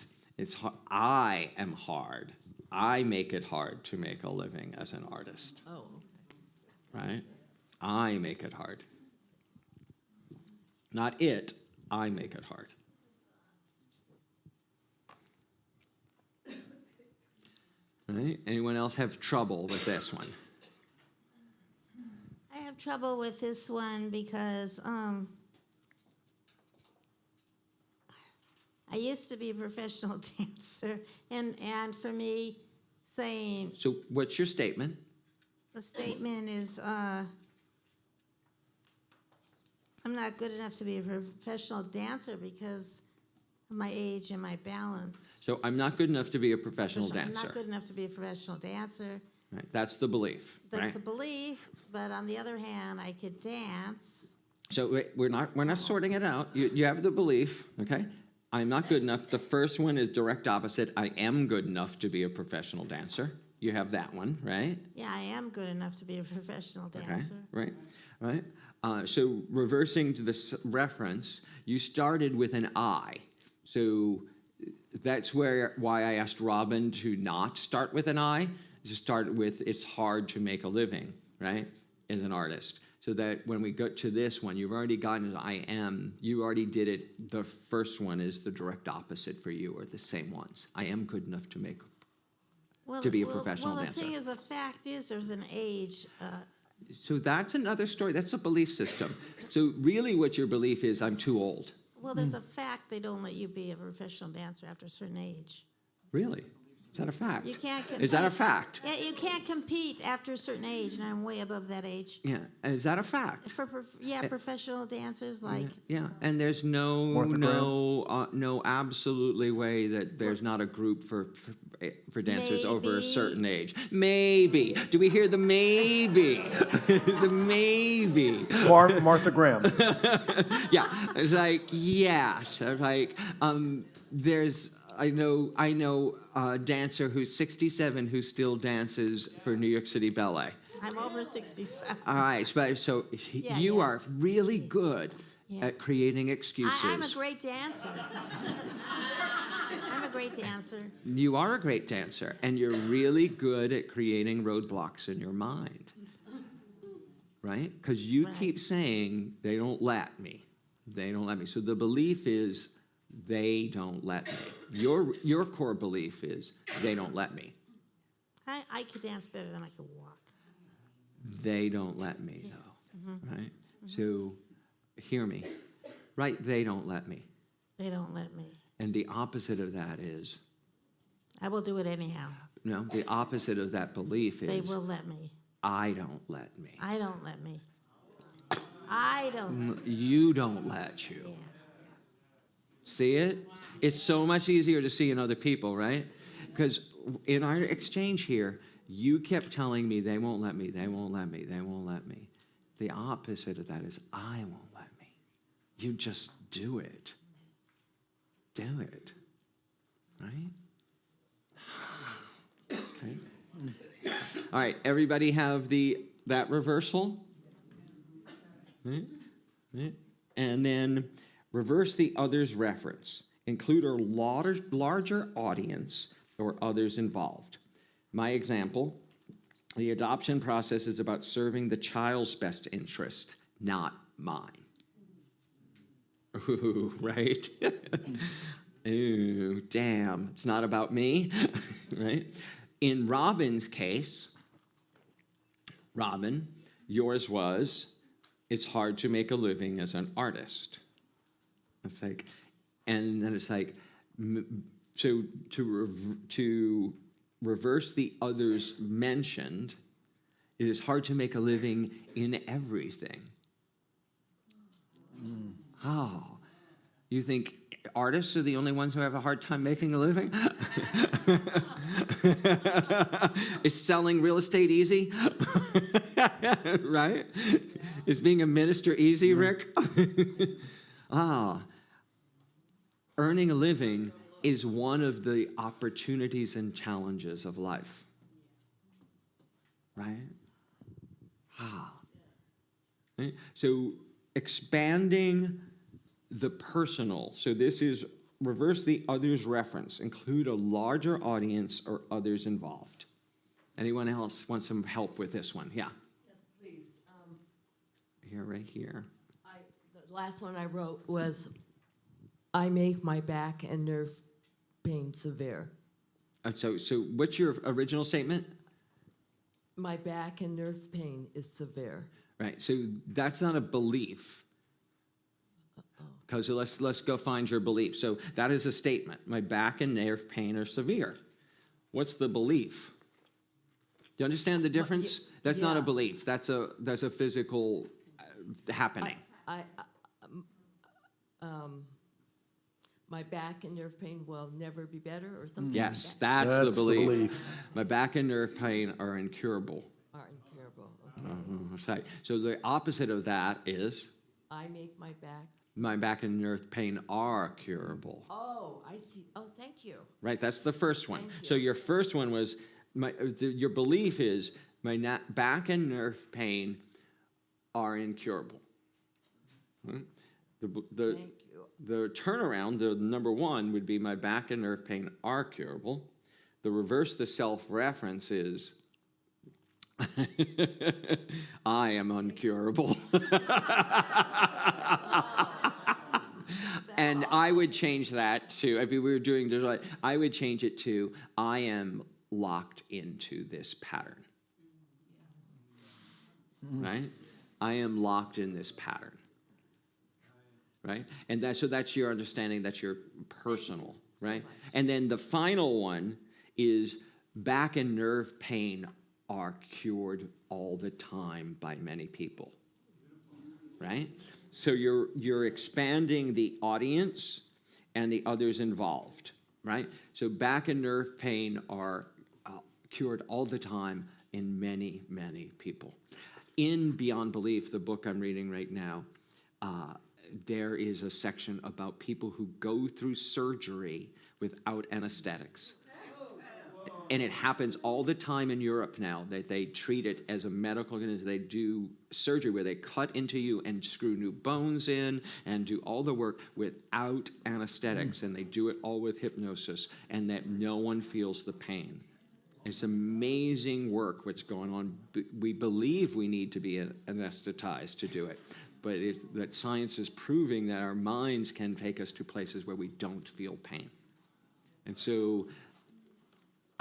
I am hard. I make it hard to make a living as an artist. Oh, Right? I make it hard. Not it, I make it hard. Right? Anyone else have trouble with this one? I have trouble with this one because I used to be a professional dancer, and for me, saying So what's your statement? the statement is I'm not good enough to be a professional dancer because of my age and my balance. So I'm not good enough to be a professional I'm dancer. not good enough to be a professional dancer. Right? That's the belief. That's Right? a belief, but on the other hand, I could dance. So wait, we're not sorting it out. You have the belief, okay? I'm not good enough. The first one is direct opposite. I am good enough to be a professional dancer, You have that one, right? Yeah, I am good enough to be a professional Okay, dancer. right. So reversing to this reference, you started with an I. So that's why I asked Robin to not start with an I, to start with it's hard to make a living, right, as an artist. So that when we go to this one, you've already gotten I am, you already did it. The first one is the direct opposite for you, or the same ones. I am good enough to make, to be a professional well, dancer. the thing is, the fact is, there's an age. So that's another story. That's a belief system. So really what your belief is, I'm too old. Well, there's a fact they don't let you be a professional dancer after a certain age. Really? Is that a fact? You can't compete. Is that a fact? Yeah, you can't compete after a certain age, and I'm way above that age. Yeah. Is that a fact? For professional dancers, like Yeah. And there's no absolutely way that there's not a group for dancers over a Maybe. certain age. Maybe. Do we hear the maybe? The maybe. Martha Graham. Yeah. It's like yes. It's like there's. I know a dancer who's 67 who still dances for New York City Ballet. I'm over 67. All right, so you yeah. are really good Yeah. at creating excuses. I'm a great dancer. I'm a great dancer. You are a great dancer, and you're really good at creating roadblocks in your mind, right? Because you Right. keep saying, they don't let me. They don't let me. So the belief is, they don't let me. Your core belief is, they don't let me. I could dance better than I could walk. They don't let me, though, right? So hear me, right? They don't let me. They don't let me. And the opposite of that is, I will do it anyhow. no, the opposite of that belief They is, will let me. I don't let me. I don't let me. I don't. You don't let you. Yeah. See it? It's so much easier to see in other people, right? Because in our exchange here, you kept telling me, they won't let me, they won't let me, they won't let me. The opposite of that is, I won't let me. You just do it. Do it. Right? Okay. All right, everybody have that reversal? Right? Right? And then reverse the other's reference. Include a larger audience or others involved. My example, the adoption process is about serving the child's best interest, not mine. Ooh, right? Ooh, damn, it's not about me, right? In Robin's case, Robin, yours was, it's hard to make a living as an artist. It's like, and then it's like, so to reverse the others mentioned, it is hard to make a living in everything. Oh, you think artists are the only ones who have a hard time making a living? Is selling real estate easy? Right? Is being a minister easy, Rick? Earning a living is one of the opportunities and challenges of life. Right? Right? So expanding the personal. So this is reverse the others reference. Include a larger audience or others involved. Anyone else want some help with this one? Yeah. Yes, please. Here, right here. The last one I wrote was, I make my back and nerve pain severe. So what's your original statement? My back and nerve pain is severe. Right. So that's not a belief. Because let's go find your belief. So that is a statement. My back and nerve pain are severe. What's the belief? Do you understand the difference? That's not a yeah. belief. That's a physical happening. My back and nerve pain will never be better, or something Yes, like that. that's the That's the belief. belief. My back and nerve pain are incurable. Are incurable. Okay. That's right. So the opposite of that is I make my back. my back and nerve pain are curable. Oh, I see. Oh, thank you. Right, that's the first one. Thank you. So your first one was, Your belief is my back and nerve pain are incurable. Right? Thank you. The turnaround, the number one, would be my back and nerve pain are curable. The reverse, the self-reference is I am uncurable. And I would change that to, if we were doing this, I would change it to I am locked into this pattern. Right? I am locked in this pattern. Right? And that's your understanding, that's your personal, right? And then the final one is back and nerve pain are cured all the time by many people. Right? So you're expanding the audience and the others involved, right? So back and nerve pain are cured all the time in many, many people. In Beyond Belief, the book I'm reading right now, there is a section about people who go through surgery without anesthetics. And it happens all the time in Europe now that they treat it as a medical, they do surgery where they cut into you and screw new bones in and do all the work without anesthetics. And they do it all with hypnosis, and that no one feels the pain. It's amazing work what's going on. We believe we need to be anesthetized to do it. But that science is proving that our minds can take us to places where we don't feel pain. And so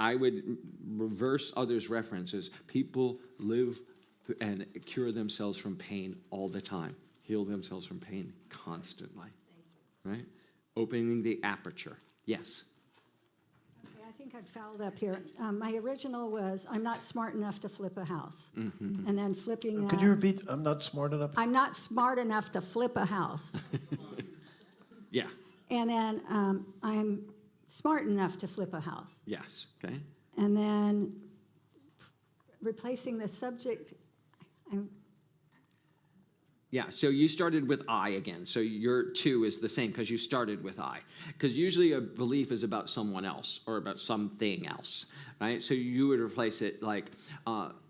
I would reverse others' references. People live and cure themselves from pain all the time, heal themselves from pain constantly, right? Opening the aperture. Yes? Okay, I think I've fouled up here. My original was, I'm not smart enough to flip a house. And then flipping Could you repeat? I'm not smart enough. I'm not smart enough to flip a house. Yeah. And then I'm smart enough to flip a house. Yes. Okay. And then replacing the subject, Yeah, so you started with I again. So your two is the same because you started with I. Because usually a belief is about someone else or about something else, right? So you would replace it like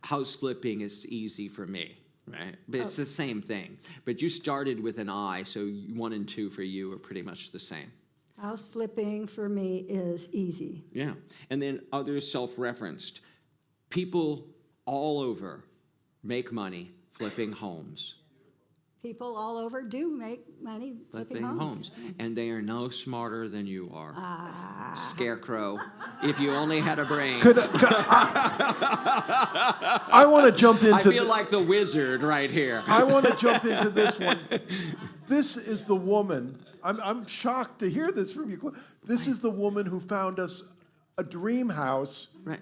house flipping is easy for me, right? But it's the same thing. But you started with an I, so 1 and 2 for you are pretty much the same. house flipping for me is easy. Yeah, and then others self-referenced. People all over make money flipping homes. People all over do make money flipping homes. And they are no smarter than you are. Scarecrow, if you only had a brain. I want to jump into. I feel like the wizard right here. I want to jump into this one. This is the woman. I'm shocked to hear this from you. This is the woman who found us a dream house Right.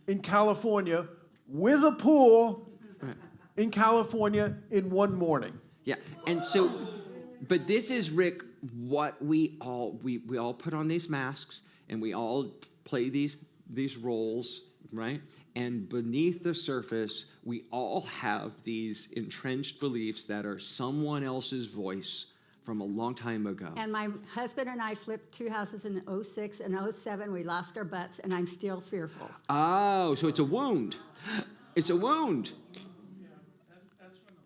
in California with a pool in California in one morning. Yeah, and so, but this is, Rick, what we all put on these masks, and we all play these roles, right? And beneath the surface, we all have these entrenched beliefs that are someone else's voice from a long time ago. And my husband and I flipped 2 houses in 06 and 07. We lost our butts, and I'm still fearful. Oh, so it's a wound. It's a wound.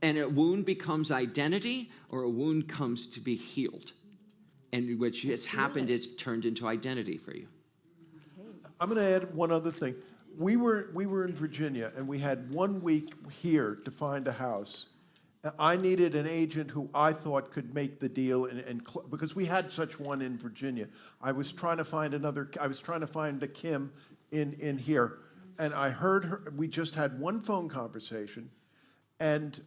And a wound becomes identity, or a wound comes to be healed. And which has happened, it's turned into identity for you. I'm going to add one other thing. We were in Virginia, and we had 1 week here to find a house. I needed an agent who I thought could make the deal, because we had such one in Virginia. I was trying to find a Kim in here, and I heard her. We just had one phone conversation, and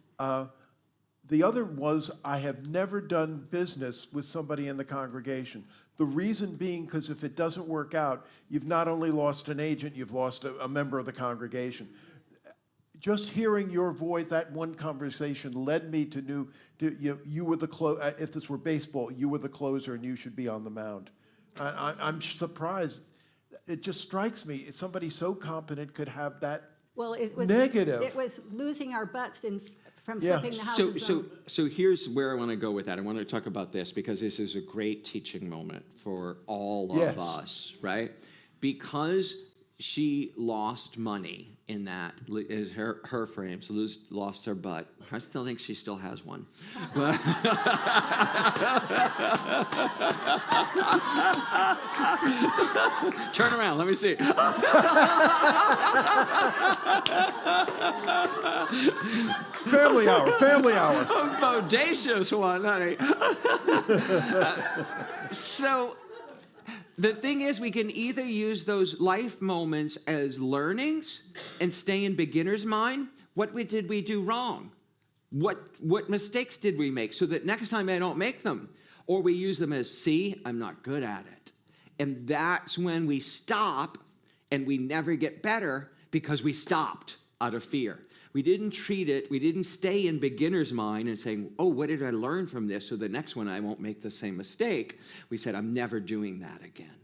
the other was I have never done business with somebody in the congregation. The reason being because if it doesn't work out, you've not only lost an agent, you've lost a member of the congregation. Just hearing your voice, that one conversation led me to you were the if this were baseball, you were the closer and you should be on the mound. I'm surprised. It just strikes me somebody so competent could have that. Well, it was negative. It was losing our butts from Yeah. flipping the houses. So here's where I want to go with that. I want to talk about this because this is a great teaching moment for all Yes. of us, right? Because she lost money in that, is her frame. So lost her butt. I still think she still has one. But turn around, let me see. Family hour, family hour. Bodacious one, honey. So the thing is, we can either use those life moments as learnings and stay in beginner's mind. What did we do wrong? What mistakes did we make so that next time I don't make them? Or we use them as, see, I'm not good at it. And that's when we stop and we never get better because we stopped out of fear. We didn't treat it, we didn't stay in beginner's mind and saying, oh, what did I learn from this so the next one I won't make the same mistake? We said, I'm never doing that again.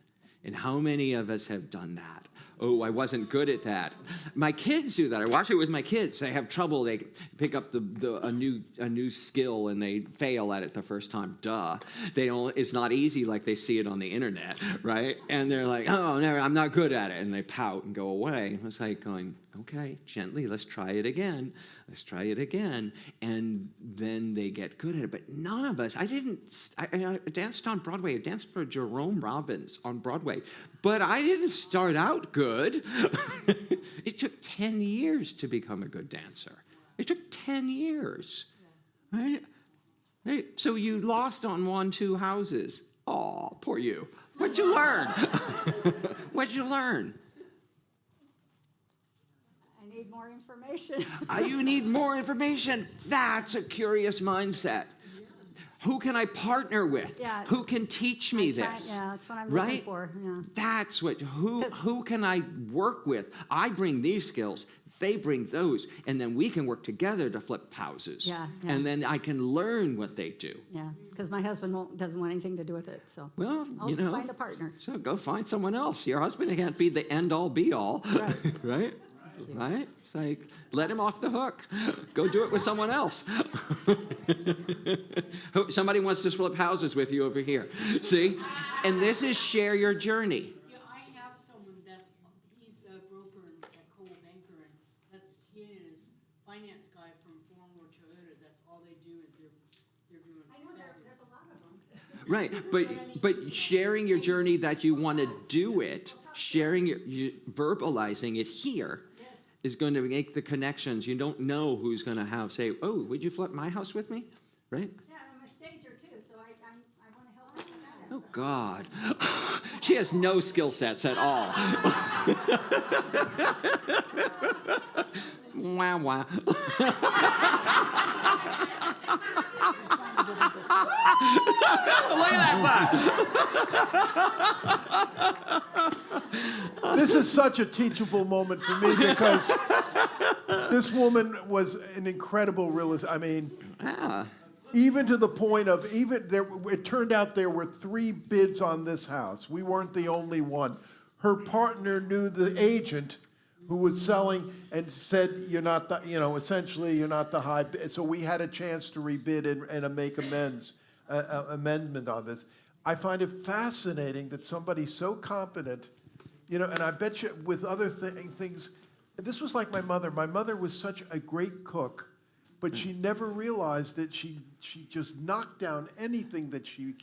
And how many of us have done that? Oh, I wasn't good at that. My kids do that. I watch it with my kids. They have trouble. They pick up a new skill and they fail at it the first time. Duh. It's not easy like they see it on the internet, right? And they're like, oh, no, I'm not good at it. And they pout and go away. It's like going, okay, gently, let's try it again. Let's try it again. And then they get good at it. But none of us, I danced on Broadway. I danced for Jerome Robbins on Broadway. But I didn't start out good. It took 10 years to become a good dancer. It took 10 years. Right? Hey, so you lost on 1-2 houses. Oh, poor you. What'd you learn? What'd you learn? I need more information. You need more information. That's a curious mindset. Who can I partner with? Yeah. Who can teach me this? Yeah, that's what I'm right? looking for. Yeah. That's what, who can I work with? I bring these skills, they bring those, and then we can work together to flip houses. Yeah. And then I can learn what they do. Yeah, because my husband doesn't want anything to do with it, so Well, I'll find a partner. So go find someone else. Your husband can't be the end-all, be-all, Right. right? Right? It's like, let him off the hook. Go do it with someone else. Somebody wants to flip houses with you over here. See? And this is share your journey. Yeah, I have someone he's a broker and a coal banker, and he and his finance guy from former Toyota, that's all they do, and they're doing. I know there's a lot of them. Right, but sharing your journey that you want to do it, verbalizing it here is going to make the connections. You don't know who's going to say, oh, would you flip my house with me? Right? Yeah, I'm a stager too, so I want to help you with that. Oh, God. She has no skill sets at all. Wah, wah. Look at that butt. This is such a teachable moment for me because this woman was an incredible realist. I mean, even to the point of it turned out there were 3 bids on this house. We weren't the only one. Her partner knew the agent who was selling and said, you're not the, essentially you're not the high bid. So we had a chance to rebid and make amendment on this. I find it fascinating that somebody so competent, and I bet you with other things, this was like my mother. My mother was such a great cook, but she never realized that she just knocked down anything that she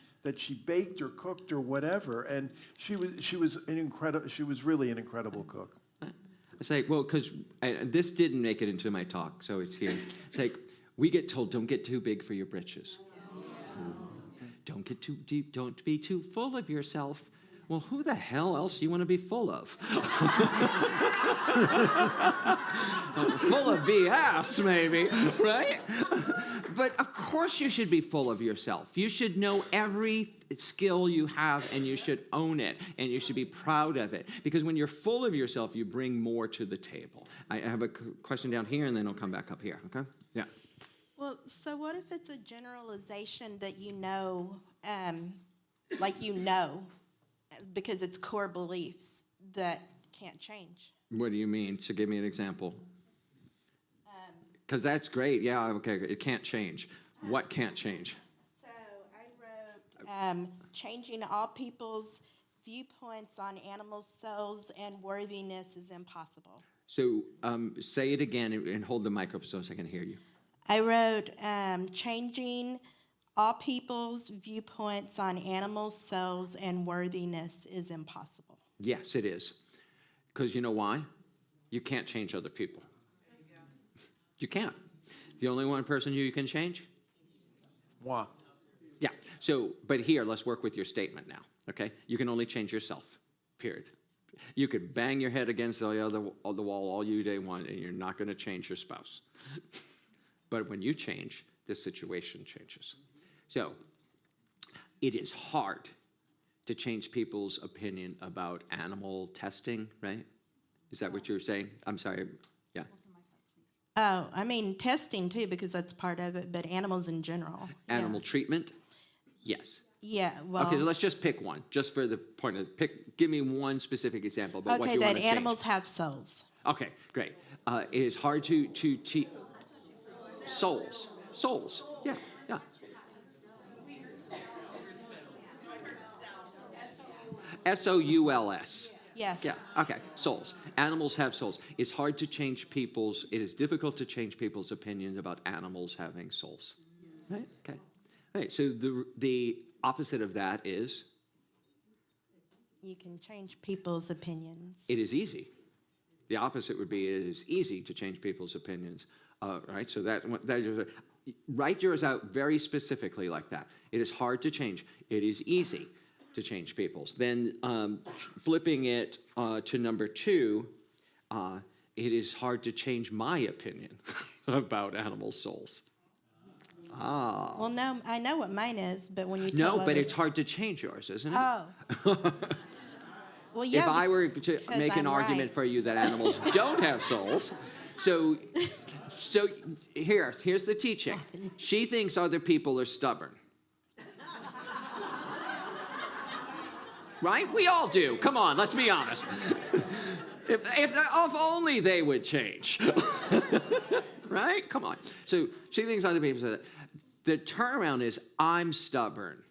baked or cooked or whatever, and she was really an incredible cook. It's like, well, because this didn't make it into my talk, so it's here. It's like, we get told, don't get too big for your britches. Don't get too deep, don't be too full of yourself. Well, who the hell else do you want to be full of? Full of BS, maybe, right? But of course you should be full of yourself. You should know every skill you have, and you should own it, and you should be proud of it. Because when you're full of yourself, you bring more to the table. I have a question down here, and then I'll come back up here, okay? Yeah. Well, so what if it's a generalization that because it's core beliefs that can't change? What do you mean? So give me an example. Because that's great. Yeah, okay. It can't change. What can't change? So I wrote changing all people's viewpoints on animal souls and worthiness is impossible. So say it again and hold the microphone so I can hear you. I wrote, changing all people's viewpoints on animal souls and worthiness is impossible. Yes, it is. Because you know why? You can't change other people. You can't. The only one person you can change? Moi. Yeah. So, but here, let's work with your statement now, okay? You can only change yourself, period. You could bang your head against the wall all you day want, and you're not going to change your spouse. But when you change, the situation changes. So, it is hard to change people's opinion about animal testing, right? Is that what you're saying? I'm sorry. Yeah. Oh, I mean, testing too, because that's part of it, but animals in general. Animal treatment? Yes. Yeah, well. Okay, so let's just pick one, just for the point of give me one specific example about what you want to that change. animals have souls. Okay, great. It is hard to teach souls. Souls. Yeah, yeah. S-O-U-L-S. Yes. Yeah, okay, souls. Animals have souls. It's hard to change it is difficult to change people's opinions about animals having souls. Right, okay. Right, so the opposite of that is? You can change people's opinions. It is easy. The opposite would be it is easy to change people's opinions. Right, so that is, write yours out very specifically like that. It is hard to change. It is easy to change people's. Then flipping it to number 2, it is hard to change my opinion about animal souls. Well, no, I know what mine is, but when you tell No, but other- it's hard to change yours, isn't it? Oh. Well, yeah. If I were to make an I'm argument right. for you that animals don't have souls, so here's the teaching. She thinks other people are stubborn. Right? We all do. Come on, let's be honest. If only they would change. Right? Come on. So she thinks other people say that. The turnaround is, I'm stubborn.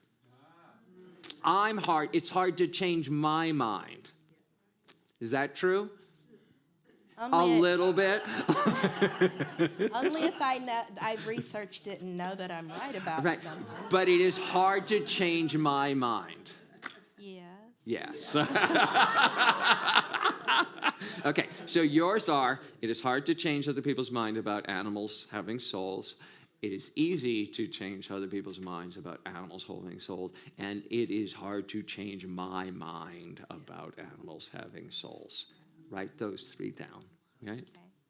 I'm hard. It's hard to change my mind. Is that true? Only A little bit. Only if I've researched it and know that I'm right about Right. something. But it is hard to change my mind. Yes. Yes. Okay, so yours are, it is hard to change other people's mind about animals having souls. It is easy to change other people's minds about animals holding souls. And it is hard to change my mind about animals having souls. Write those 3 down, right?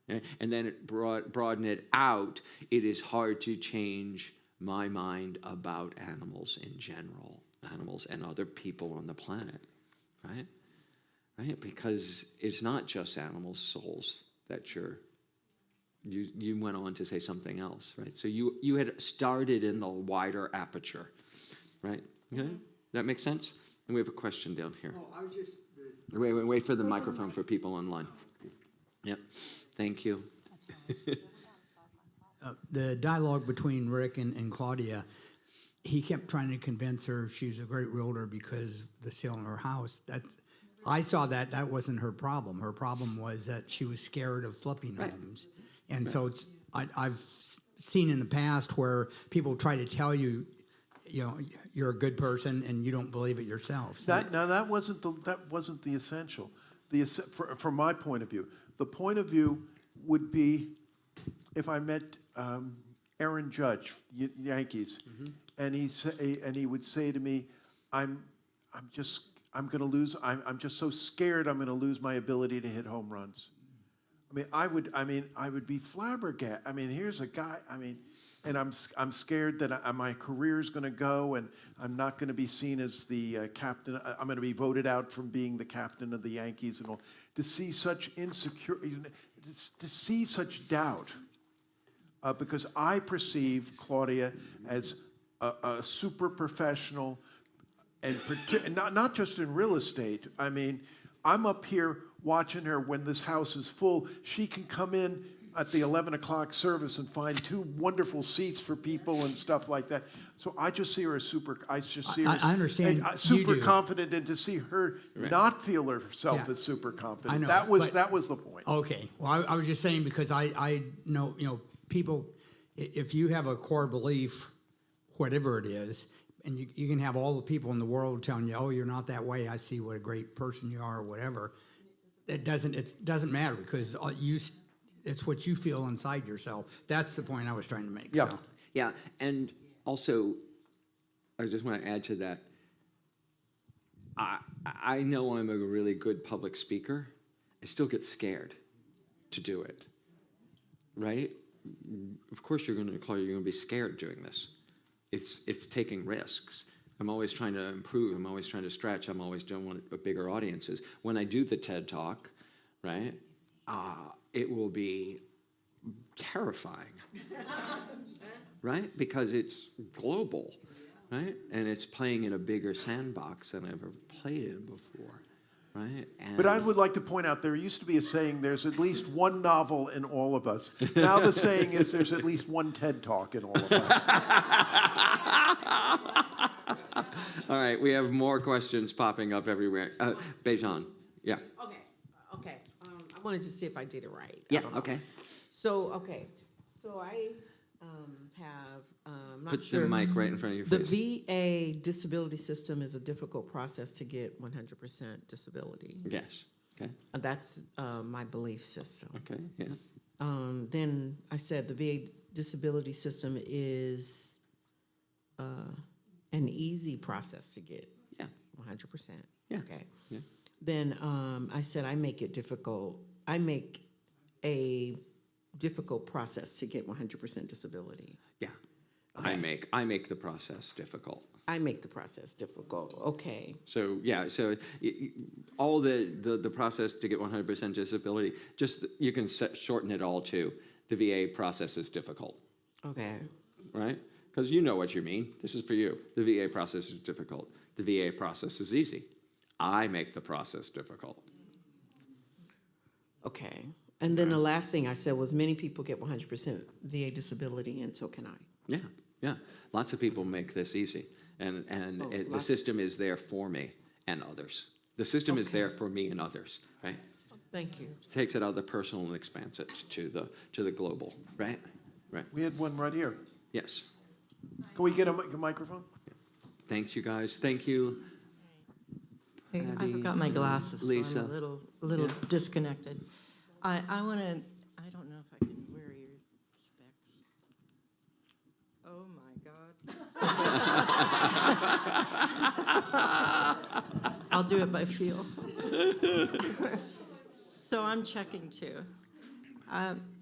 Okay. And then broaden it out. It is hard to change my mind about animals in general, animals and other people on the planet, right? Right? Because it's not just animals' souls that you went on to say something else, right? So you had started in the wider aperture, right? Okay? That makes sense? And we have a question down here. Oh, I was just... Wait for the microphone for people online. Yep, thank you. The dialogue between Rick and Claudia, he kept trying to convince her she's a great realtor because the sale of her house. I saw that wasn't her problem. Her problem was that she was scared of flipping homes. And so I've seen in the past where people try to tell you, you're a good person and you don't believe it yourself. So That wasn't the essential. From my point of view, the point of view would be if I met Aaron Judge, Yankees, and he would say to me, I'm just so scared I'm going to lose my ability to hit home runs. I would be flabbergasted. Here's a guy. And I'm scared that my career is going to go, and I'm not going to be seen as the captain. I'm going to be voted out from being the captain of the Yankees and all. To see such insecurity, to see such doubt, because I perceive Claudia as a super professional, and not just in real estate. I'm up here watching her when this house is full. She can come in at the 11 o'clock service and find 2 wonderful seats for people and stuff like that. So I just see her as I understand you super do. confident, and to see her not feel herself Yeah. as super confident. I know, that was but- the point. Okay, well, I was just saying because I know, people, if you have a core belief, whatever it is, and you can have all the people in the world telling you, oh, you're not that way, I see what a great person you are, or whatever, it doesn't matter because it's what you feel inside yourself. That's the point I was trying to make. Yeah. So. Yeah, and also, I just want to add to that. I know I'm a really good public speaker. I still get scared to do it, right? Of course, you're going to be scared doing this. It's taking risks. I'm always trying to improve. I'm always trying to stretch. I'm always doing bigger audiences. When I do the TED Talk, right, it will be terrifying, right? Because it's global, right? And it's playing in a bigger sandbox than I've ever played in before, right? And But I would like to point out, there used to be a saying, there's at least one novel in all of us. Now the saying is there's at least one TED Talk in all of us. All right, we have more questions popping up everywhere. Bejan, yeah. Okay. I wanted to see if I did it right. I Yeah, don't know. okay. So I have, I'm not Put sure. the mic right in front of your The face. VA disability system is a difficult process to get 100% disability. Yes, okay, That's my belief system. okay, yeah. Then I said the VA disability system is an easy process to get. Yeah. 100%. Yeah. Okay. Yeah. Then I said I make it difficult. I make a difficult process to get 100% disability. Yeah, Okay. I make the process difficult. I make the process difficult. Okay. So yeah, all the process to get 100% disability, just you can shorten it all to the VA process is difficult, Okay. right? Because you know what you mean. This is for you. The VA process is difficult. The VA process is easy. I make the process difficult. Okay. And then the last thing I said was many people get 100% VA disability, and so can I. Yeah, yeah. Lots of people make this easy, and the lots of- system is there for me and others. The system is there for me and others, right? Thank you. Takes it out of the personal and expands it to the global, right? Right. We had one right here. Yes. Can we get a microphone? Thanks, you guys. Thank you. Hey, I Patty, forgot my glasses, Lisa. so I'm a little disconnected. I want to, I don't know if I can wear your specs. Oh, my God. I'll do it by feel. So I'm checking too.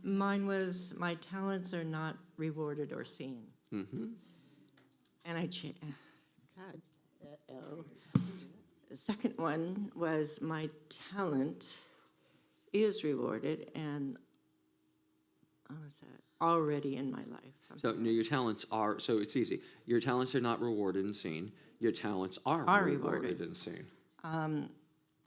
Mine was, my talents are not rewarded or seen. Mm-hmm. And God, uh-oh. The second one was my talent is rewarded and, what was that, already in my life. So no, your talents are, so it's easy. Your talents are not rewarded and seen. Your talents are rewarded and seen.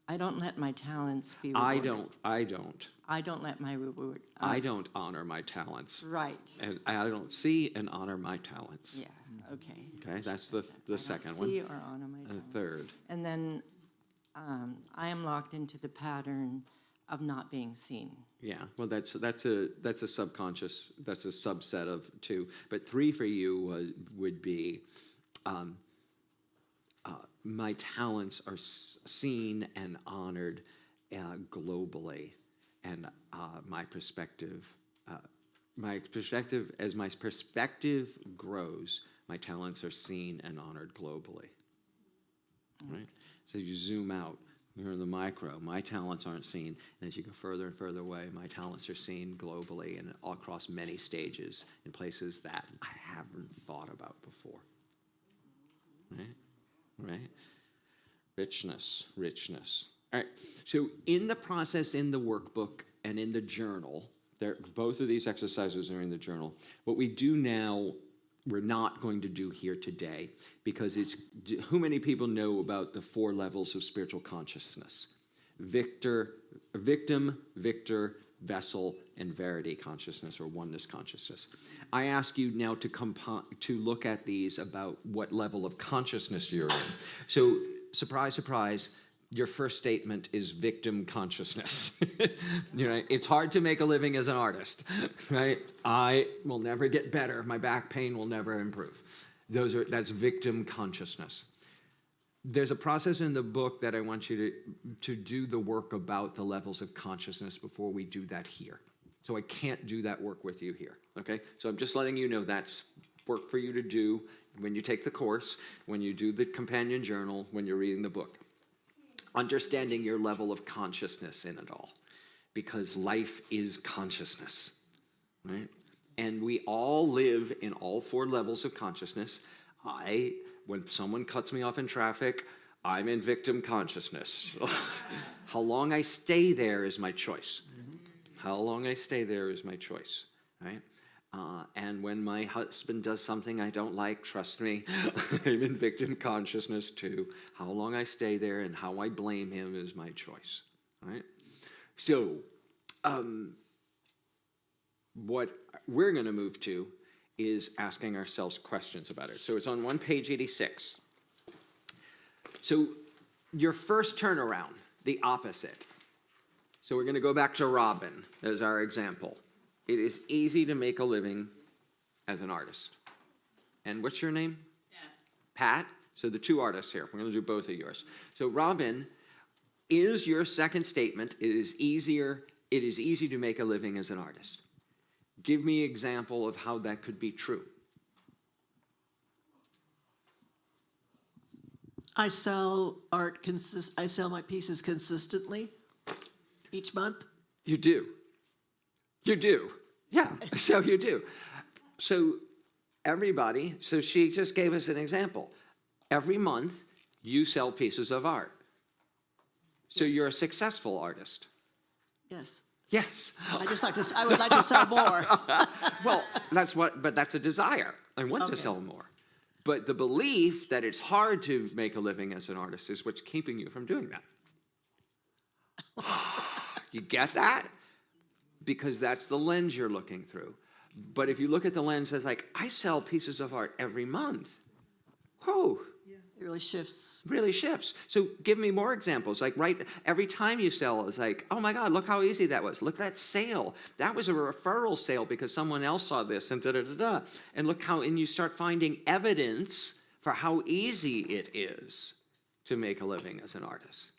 I don't let my talents be rewarded. I don't. I don't let my reward. I don't honor my talents. Right. And I don't see and honor my talents. Yeah, okay. Okay, that's the second See one. or honor my And talents. the third. And then I am locked into the pattern of not being seen. Yeah, well, that's a subconscious, that's a subset of two. But three for you would be, my talents are seen and honored globally, and my perspective, as my perspective grows, my talents are seen and honored globally. Right? So you zoom out. You're in the micro. My talents aren't seen. And as you go further and further away, my talents are seen globally and all across many stages in places that I haven't thought about before. Right? Right? Richness. All right. So in the process, in the workbook and in the journal, both of these exercises are in the journal. What we do now, we're not going to do here today, because it's, who many people know about the 4 levels of spiritual consciousness? victim, victor, vessel, and verity consciousness, or oneness consciousness. I ask you now to look at these about what level of consciousness you're in. So, surprise, surprise, your first statement is victim consciousness. It's hard to make a living as an artist, right? I will never get better. My back pain will never improve. That's victim consciousness. There's a process in the book that I want you to do the work about the levels of consciousness before we do that here. So I can't do that work with you here, okay? So I'm just letting you know that's work for you to do when you take the course, when you do the companion journal, when you're reading the book. Understanding your level of consciousness in it all, because life is consciousness, right? And we all live in all 4 levels of consciousness. When someone cuts me off in traffic, I'm in victim consciousness. How long I stay there is my choice. How long I stay there is my choice, right? And when my husband does something I don't like, trust me, I'm in victim consciousness too. How long I stay there and how I blame him is my choice, right? So, what we're going to move to is asking ourselves questions about it. So it's on page 86. So your first turnaround, the opposite. So we're going to go back to Robin as our example. It is easy to make a living as an artist. And what's your name? Pat. So the 2 artists here. We're going to do both of yours. So Robin, is your second statement, it is easy to make a living as an artist. Give me an example of how that could be true. I sell I sell my pieces consistently each month. You do. You do. Yeah, so you do. So everybody, so she just gave us an example. Every month, you sell pieces of art. So you're a successful artist. Yes. Yes. I would like to sell more. Well, but that's a desire. I want to sell more. But the belief that it's hard to make a living as an artist is what's keeping you from doing that. You get that? Because that's the lens you're looking through. But if you look at the lens as like, I sell pieces of art every month. Whoa. It really shifts. Really shifts. So give me more examples. Like every time you sell, it's like, oh my God, look how easy that was. Look at that sale. That was a referral sale because someone else saw this and da-da-da-da. And look and you start finding evidence for how easy it is to make a living as an artist.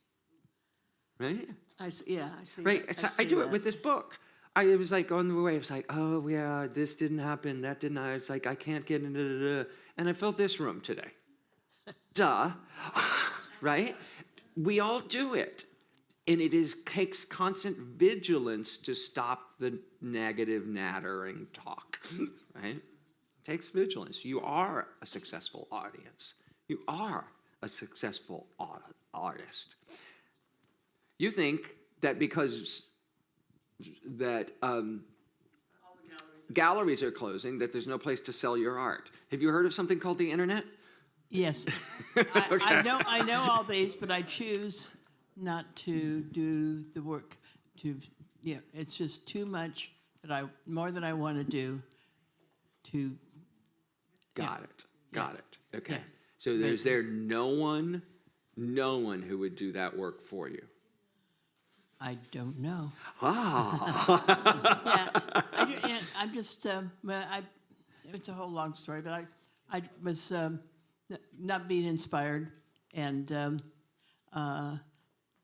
Right? I see. Right. That. I do it with this book. I was like on the way, it was like, oh yeah, this didn't happen, that didn't happen. It's like, I can't get into and I filled this room today. Duh, right? We all do it. And takes constant vigilance to stop the negative nattering talk, right? It takes vigilance. You are a successful audience. You are a successful artist. You think that because galleries are closing, that there's no place to sell your art. Have you heard of something called the internet? Yes. I know all these, but I choose not to do the work. It's just too much more than I want to do. Got it. Okay. Yeah. So is there no one who would do that work for you? I don't know. I'm just. It's a whole long story, but I was not being inspired, and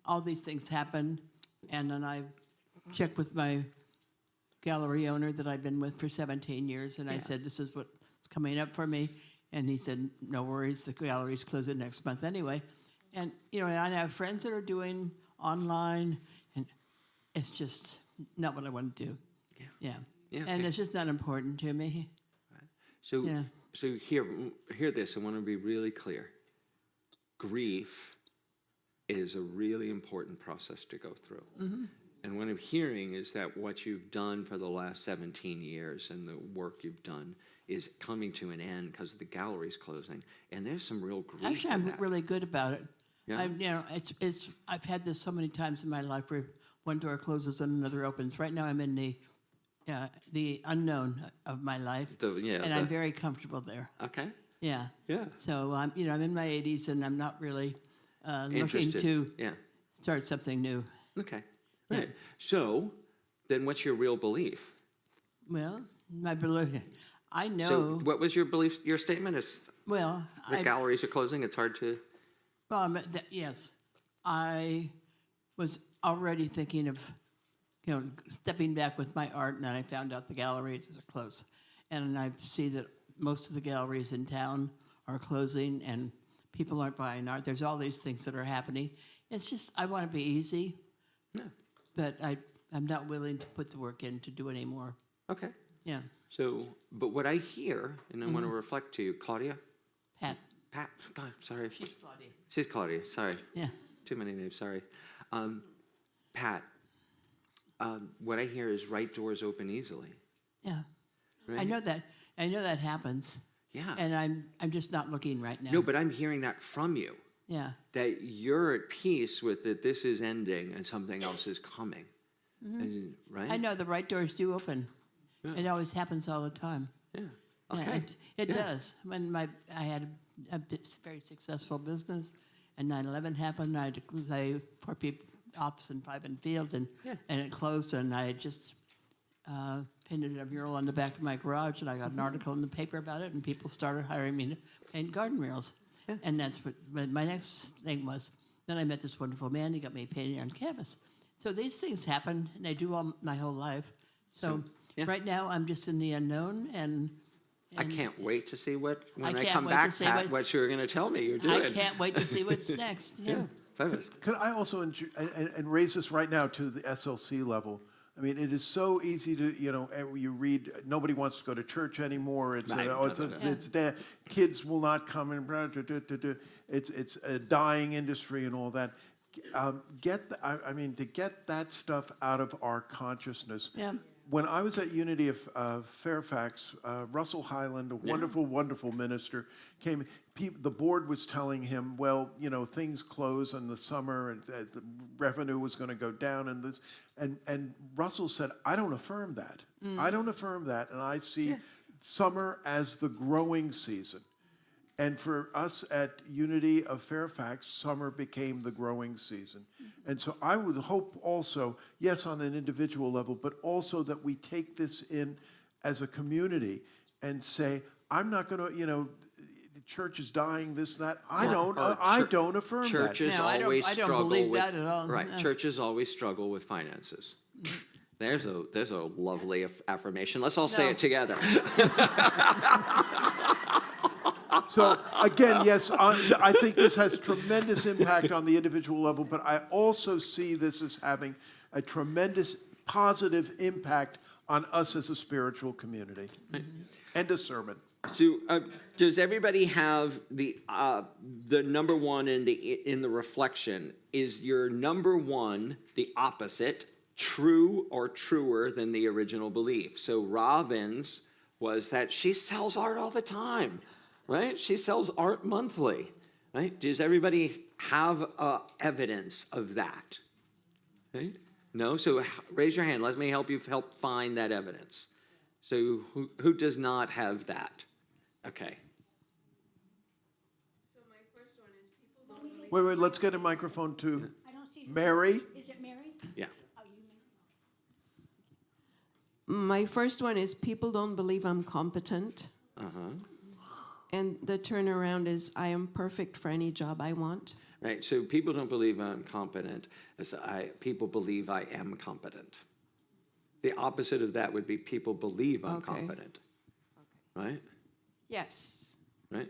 all these things happened, and then I checked with my gallery owner that I've been with for 17 years, and I said, "This is what's coming up for me," and he said, "No worries, the gallery's closing next month anyway." And I have friends that are doing online. It's just not what I want to do. Yeah. Okay. And it's just not important to me. Right. So hear this. I want to be really clear. Grief is a really important process to go through. Mm-hmm. And what I'm hearing is that what you've done for the last 17 years and the work you've done is coming to an end because the gallery's closing. And there's some real grief. Actually, I'm really good about it. Yeah. I've had this so many times in my life where one door closes and another opens. Right now I'm in the unknown of my life, I'm very comfortable there. Okay. Yeah. Yeah. So I'm in my 80s and I'm not really looking Interested. to Yeah. start something new. Okay. Right. So then what's your real belief? Well, my belief, I know. So what was your belief, your statement is Well, the galleries are closing, it's hard to... Yes, I was already thinking of, stepping back with my art, and then I found out the galleries are closed. And I see that most of the galleries in town are closing, and people aren't buying art. There's all these things that are happening. It's just, I want to be easy, but I'm not willing to put the work in to do any more. Okay. Yeah. So, but what I hear, and I want to reflect to you, Claudia? Pat. God, sorry. She's Claudia. She's Claudia, sorry. Yeah. Too many names, sorry. Pat, what I hear is right doors open easily. Yeah. Right? I know that happens. Yeah. And I'm just not looking right now. No, but I'm hearing that from you. Yeah. That you're at peace with that this is ending and something else is coming. And, right? I know the right doors do open. Yeah. It always happens all the time. Yeah. Okay. Yeah, it does. When I had a very successful business, and 9/11 happened, I had to lay 4 people off in 5 and Field, and it closed, and I had just painted a mural on the back of my garage, and I got an article in the paper about it, and people started hiring me to paint garden murals. Yeah. And that's what my next thing was. Then I met this wonderful man. He got me painting on canvas. So these things happen, and I do all my whole life. So right now, I'm just in the unknown, and I can't wait to see when I can't come wait back, to see Pat, what you're going to tell me you're doing. I can't wait to see what's next. Yeah. Fabulous. Could I also and raise this right now to the SLC level? I mean, it is so easy to, you read, nobody wants to go to church anymore. It's, kids will not come and it's a dying industry and all that. To get that stuff out of our consciousness. Yeah. When I was at Unity of Fairfax, Russell Highland, a wonderful, wonderful minister, came. The board was telling him, well, things close in the summer, and the revenue was going to go down, and this, and Russell said, I don't affirm that. I don't affirm that, and I see summer as the growing season. And for us at Unity of Fairfax, summer became the growing season. And so I would hope also, yes, on an individual level, but also that we take this in as a community and say, I'm not going to, the church is dying, this, that. I don't affirm that. Churches always struggle. I don't believe that at all. Right. Churches always struggle with finances. There's a lovely affirmation. Let's all say it together. So again, yes, I think this has tremendous impact on the individual level, but I also see this as having a tremendous positive impact on us as a spiritual community. End of sermon. So, does everybody have the number one in the reflection? Is your number one the opposite, true or truer than the original belief? So Robin's was that she sells art all the time. Right? She sells art monthly. Right? Does everybody have evidence of that? Okay? No? So raise your hand. Let me help find that evidence. So who does not have that? Okay. So my first one is people don't believe... Wait, let's get a microphone to I don't see Mary. Is it Mary? Yeah. My first one is people don't believe I'm competent. Uh-huh. And the turnaround is I am perfect for any job I want. Right, so people don't believe I'm competent. People believe I am competent. The opposite of that would be people believe I'm competent. Okay. Right? Yes. Right?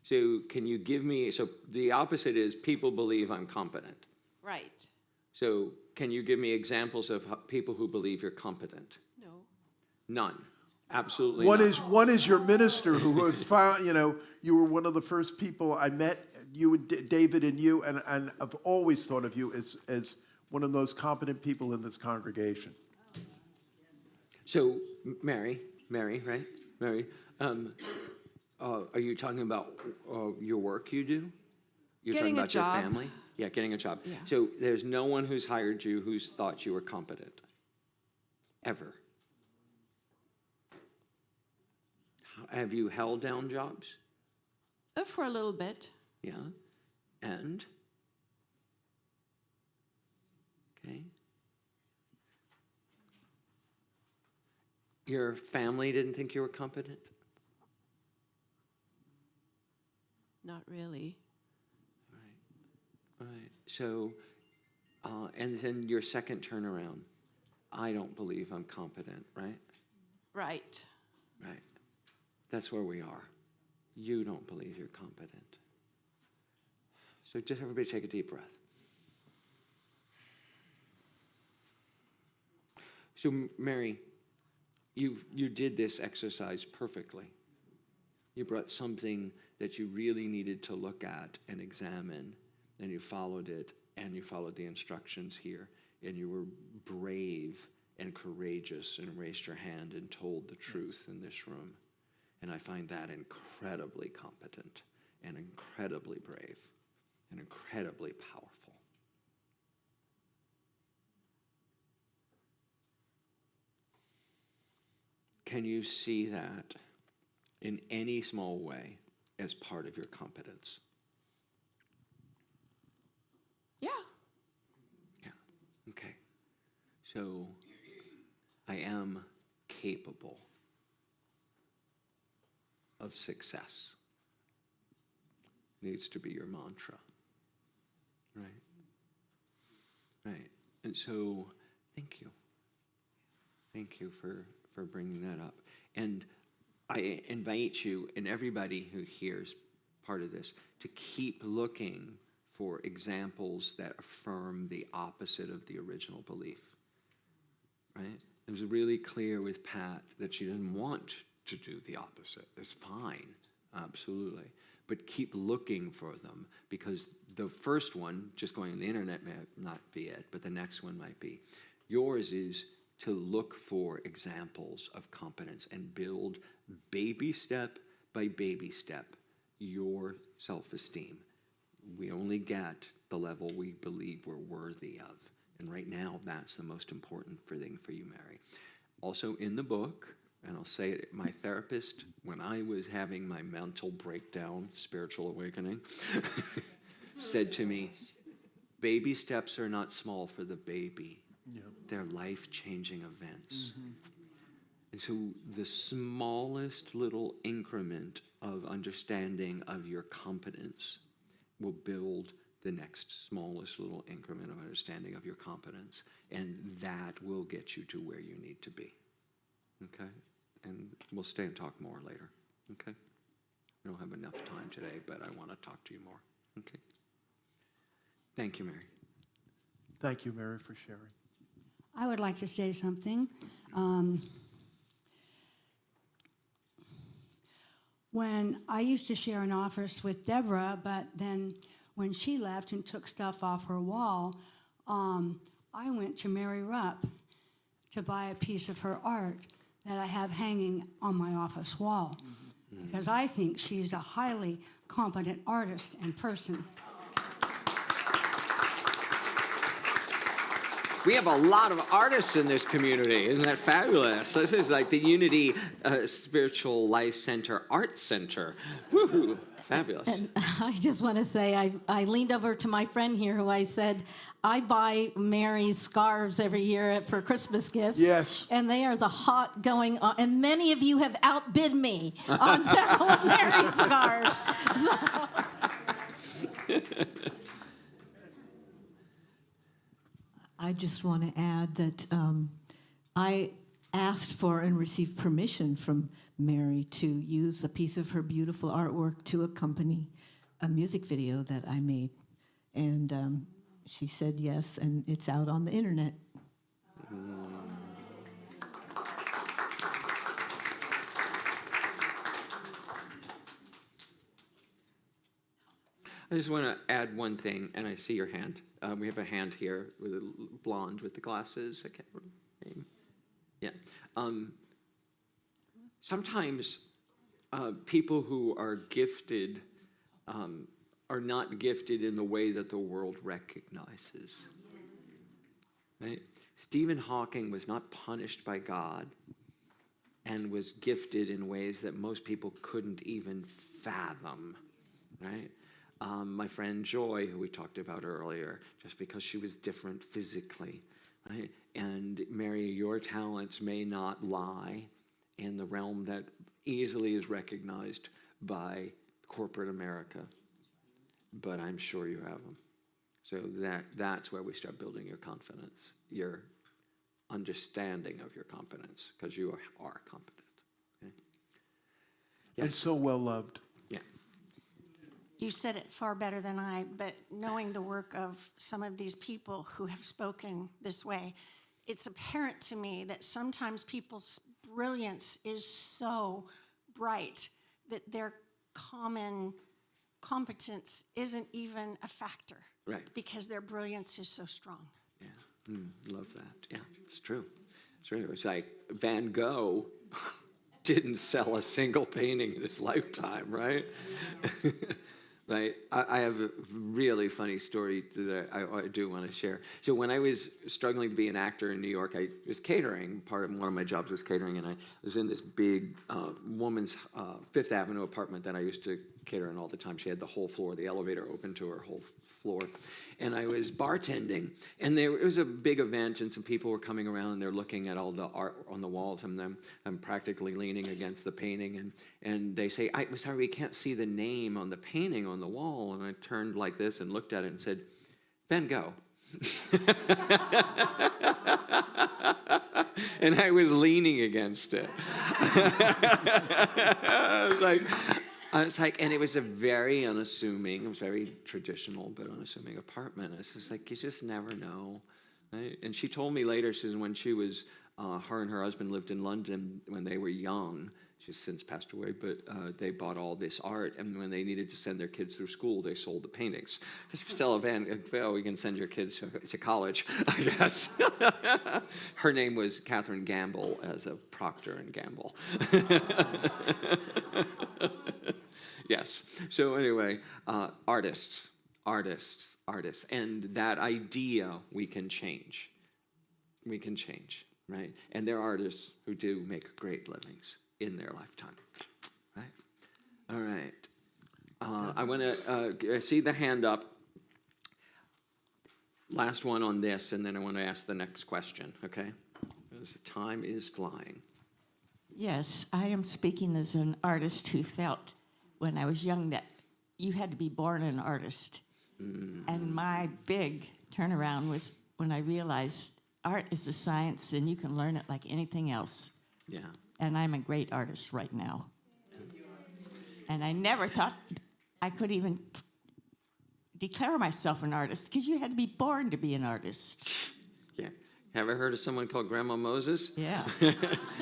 So can you give me, so the opposite is people believe I'm competent. Right. So can you give me examples of people who believe you're competent? No. None. Absolutely. One is your minister who was found. You were one of the first people I met. You and David and you, and I've always thought of you as one of the most competent people in this congregation. So Mary, right? Mary, are you talking about your work you do? You're Getting a talking about job. your family? Yeah, getting a job. Yeah. So there's no one who's hired you who's thought you were competent, ever. Have you held down jobs? For a little bit. Yeah. And? Okay. Your family didn't think you were competent? Not really. Right. So, and then your second turnaround, I don't believe I'm competent, right? Right. Right. That's where we are. You don't believe you're competent. So just everybody take a deep breath. So Mary, you did this exercise perfectly. You brought something that you really needed to look at and examine, and you followed it, and you followed the instructions here, and you were brave and courageous and raised your hand and told the truth in this room. And I find that incredibly competent and incredibly brave and incredibly powerful. Can you see that in any small way as part of your competence? Yeah. Yeah. Okay. So I am capable of success. Needs to be your mantra. Right? Right. And so thank you. Thank you for bringing that up. And I invite you and everybody who hears part of this to keep looking for examples that affirm the opposite of the original belief. Right? It was really clear with Pat that she didn't want to do the opposite. It's fine, absolutely. But keep looking for them, because the first one, just going on the internet, may not be it, but the next one might be. Yours is to look for examples of competence and build baby step by baby step your self-esteem. We only get the level we believe we're worthy of. And right now, that's the most important thing for you, Mary. Also in the book, and I'll say it, my therapist, when I was having my mental breakdown, spiritual awakening, said to me, baby steps are not small for the baby. Yeah. They're life-changing events. Mm-hmm. And so the smallest little increment of understanding of your competence will build the next smallest little increment of understanding of your competence, and that will get you to where you need to be. Okay? And we'll stay and talk more later. Okay? We don't have enough time today, but I want to talk to you more. Okay? Thank you, Mary. Thank you, Mary, for sharing. I would like to say something. When I used to share an office with Deborah, but then when she left and took stuff off her wall, I went to Mary Rupp to buy a piece of her art that I have hanging on my office wall, because I think she's a highly competent artist and person. We have a lot of artists in this community. Isn't that fabulous? This is like the Unity Spiritual Life Center Art Center. Woohoo! Fabulous. And I just want to say, I leaned over to my friend here who I said, I buy Mary's scarves every year for Christmas gifts. Yes. And they are the hot going on. And many of you have outbid me on several of Mary's scarves. So. I just want to add that I asked for and received permission from Mary to use a piece of her beautiful artwork to accompany a music video that I made. And she said yes, and it's out on the internet. I just want to add one thing, and I see your hand. We have a hand here with a blonde with the glasses. I can't remember her name. Yeah. Sometimes people who are gifted are not gifted in the way that the world recognizes. Right? Stephen Hawking was not punished by God and was gifted in ways that most people couldn't even fathom, right? My friend Joy, who we talked about earlier, just because she was different physically, right? And Mary, your talents may not lie in the realm that easily is recognized by corporate America, but I'm sure you have them. So that's where we start building your confidence, your understanding of your competence, because you are competent. Okay? Yes. And so well loved. Yeah. You said it far better than I, but knowing the work of some of these people who have spoken this way, it's apparent to me that sometimes people's brilliance is so bright that their common competence isn't even a factor. Right. Because their brilliance is so strong. Yeah. Love that. Yeah, it's true. It's true. It's like Van Gogh didn't sell a single painting in his lifetime, right? Right. I have a really funny story that I do want to share. So when I was struggling to be an actor in New York, I was catering. One of my jobs was catering, and I was in this big woman's Fifth Avenue apartment that I used to cater in all the time. She had the whole floor, the elevator open to her whole floor. And I was bartending, and it was a big event, and some people were coming around, and they're looking at all the art on the walls, and I'm practically leaning against the painting, and they say, I'm sorry, we can't see the name on the painting on the wall. And I turned like this and looked at it and said, Van Gogh. And I was leaning against it. I was like, and it was a very unassuming, it was very traditional, but unassuming apartment. It's just like, you just never know. Right? And she told me later, she says when she was, her and her husband lived in London when they were young. She's since passed away, but they bought all this art, and when they needed to send their kids through school, they sold the paintings. Because if you sell a Van Gogh, you can send your kids to college, I guess. Her name was Catherine Gamble as of Procter and Gamble. Yes. So anyway, artists. And that idea we can change. We can change, right? And there are artists who do make great livings in their lifetime, right? All right. I want to see the hand up. Last one on this, and then I want to ask the next question, okay? Because time is flying. Yes, I am speaking as an artist who felt when I was young that you had to be born an artist. And my big turnaround was when I realized art is a science and you can learn it like anything else. Yeah. And I'm a great artist right now. And I never thought I could even declare myself an artist because you had to be born to be an artist. Yeah. Ever heard of someone called Grandma Moses? Yeah.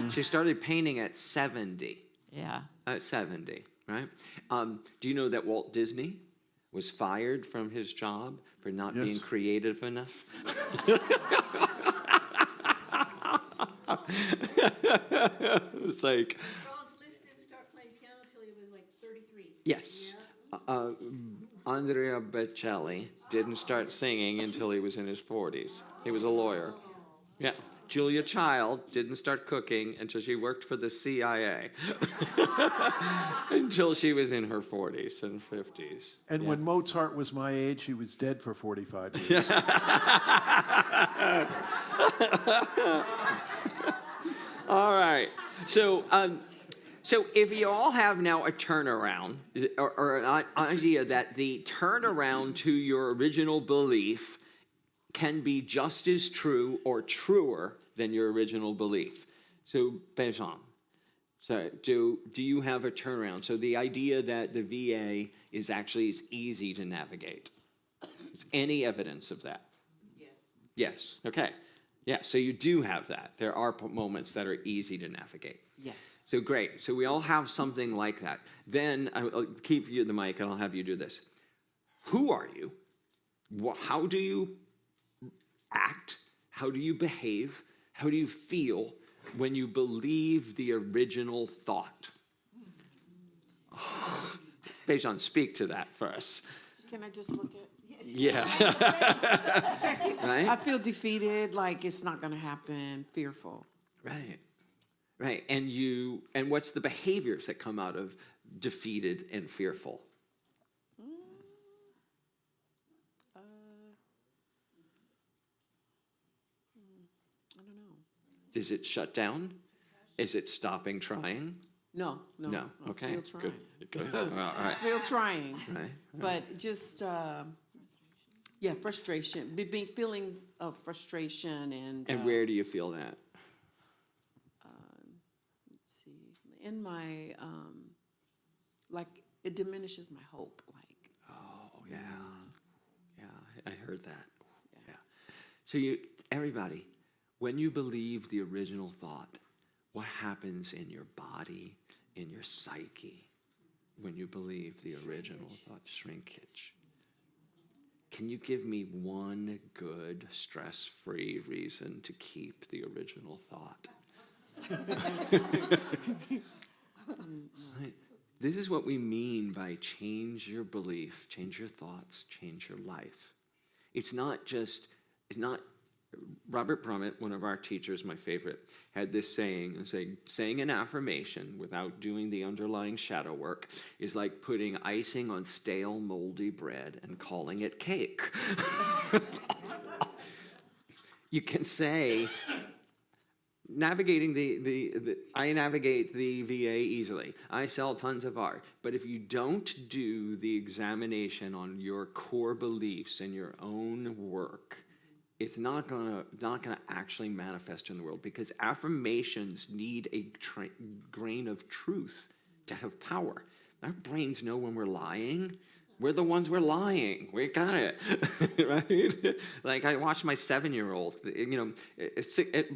She started painting at 70. Yeah. At 70, right? Do you know that Walt Disney was fired from his job for not being creative enough? It's like... Franz Liszt didn't start playing piano until he was like 33. Yes. Andrea Bocelli didn't start singing until he was in his 40s. He was a lawyer. Yeah. Julia Child didn't start cooking until she worked for the CIA. Until she was in her 40s and 50s. And when Mozart was my age, he was dead for 45 years. All right. So if you all have now a turnaround, or an idea that the turnaround to your original belief can be just as true or truer than your original belief. So, Bejan, so do you have a turnaround? So the idea that the VA is easy to navigate. Any evidence of that? Yeah. Yes. Okay. Yeah, so you do have that. There are moments that are easy to navigate. Yes. So great. So we all have something like that. Then I'll keep you the mic and I'll have you do this. Who are you? How do you act? How do you behave? How do you feel when you believe the original thought? Bejan, speak to that for us. Can I just look at? Yeah. Right? I feel defeated, like it's not going to happen, fearful. Right. Right. And what's the behaviors that come out of defeated and fearful? I don't know. Is it shut down? Is it stopping trying? No. No. I'm Okay. still trying. Good. All right. Still trying. Right. But just, frustration, feelings of frustration And where do you feel that? let's see, in my, like, it diminishes my hope, like. Oh, yeah. Yeah, I heard that. Yeah. So everybody, when you believe the original thought, what happens in your body, in your psyche, when you believe the original thought? Shrinkage. Can you give me one good, stress-free reason to keep the original thought? Right? This is what we mean by change your belief, change your thoughts, change your life. It's not Robert Brummett, one of our teachers, my favorite, had this saying, saying an affirmation without doing the underlying shadow work is like putting icing on stale, moldy bread and calling it cake. You can say, I navigate the VA easily. I sell tons of art. But if you don't do the examination on your core beliefs and your own work, it's not gonna actually manifest in the world, because affirmations need a grain of truth to have power. Our brains know when we're lying. We're the ones we're lying. We got it, right? Like I watched my 7-year-old.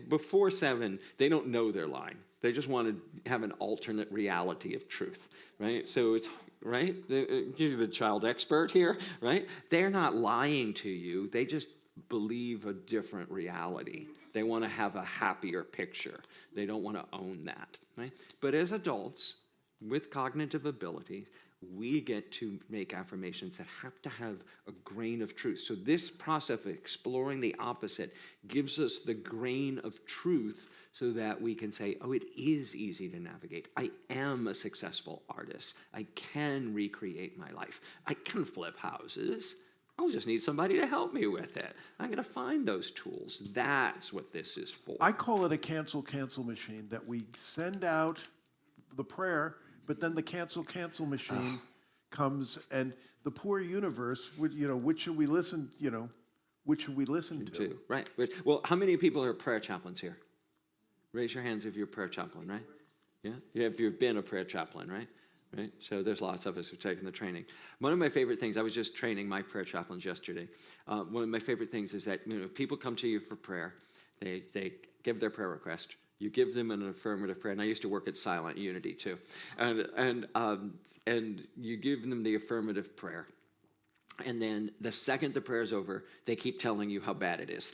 Before 7, they don't know they're lying. They just want to have an alternate reality of truth, right? So it's right. You're the child expert here, right? They're not lying to you. They just believe a different reality. They want to have a happier picture. They don't want to own that, right? But as adults with cognitive abilities, we get to make affirmations that have to have a grain of truth. So this process of exploring the opposite gives us the grain of truth so that we can say, oh, it is easy to navigate. I am a successful artist. I can recreate my life. I can flip houses. I just need somebody to help me with it. I'm going to find those tools. That's what this is for. I call it a cancel machine, that we send out the prayer, but then the cancel machine comes, and the poor universe, which should we listen, which should we listen to? Right. Well, how many people are prayer chaplains here? Raise your hands if you're a prayer chaplain, right? Yeah? If you've been a prayer chaplain, right? Right? So there's lots of us who've taken the training. One of my favorite things, I was just training my prayer chaplains yesterday. One of my favorite things is that people come to you for prayer. They give their prayer request. You give them an affirmative prayer. And I used to work at Silent Unity too. And you give them the affirmative prayer. And then the second the prayer's over, they keep telling you how bad it is.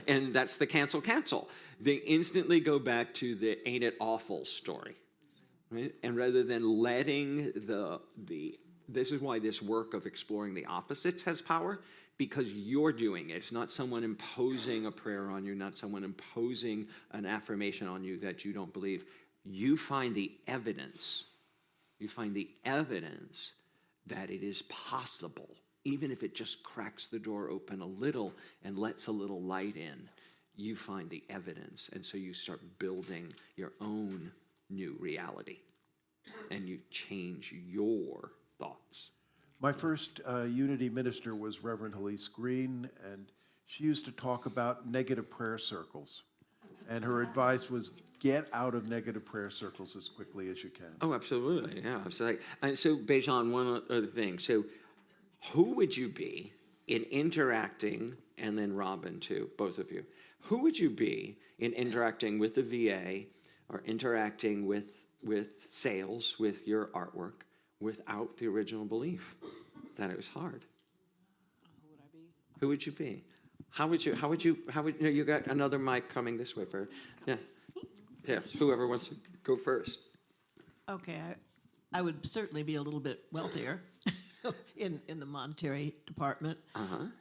And that's the cancel. They instantly go back to the ain't it awful story. Right? And rather than letting this is why this work of exploring the opposites has power, because you're doing it. It's not someone imposing a prayer on you, not someone imposing an affirmation on you that you don't believe. You find the evidence. You find the evidence that it is possible, even if it just cracks the door open a little and lets a little light in. You find the evidence, and so you start building your own new reality, and you change your thoughts. My first Unity minister was Reverend Elise Green, and she used to talk about negative prayer circles. And her advice was, get out of negative prayer circles as quickly as you can. Oh, absolutely, yeah. Absolutely. And so, Bejan, one other thing. So, who would you be in interacting, and then Robin too, both of you, who would you be in interacting with the VA or interacting with sales, with your artwork, without the original belief that it was hard? Who would I be? Who would you be? How would you got another mic coming this way for, yeah, whoever wants to go first. Okay, I would certainly be a little bit wealthier. in the monetary department,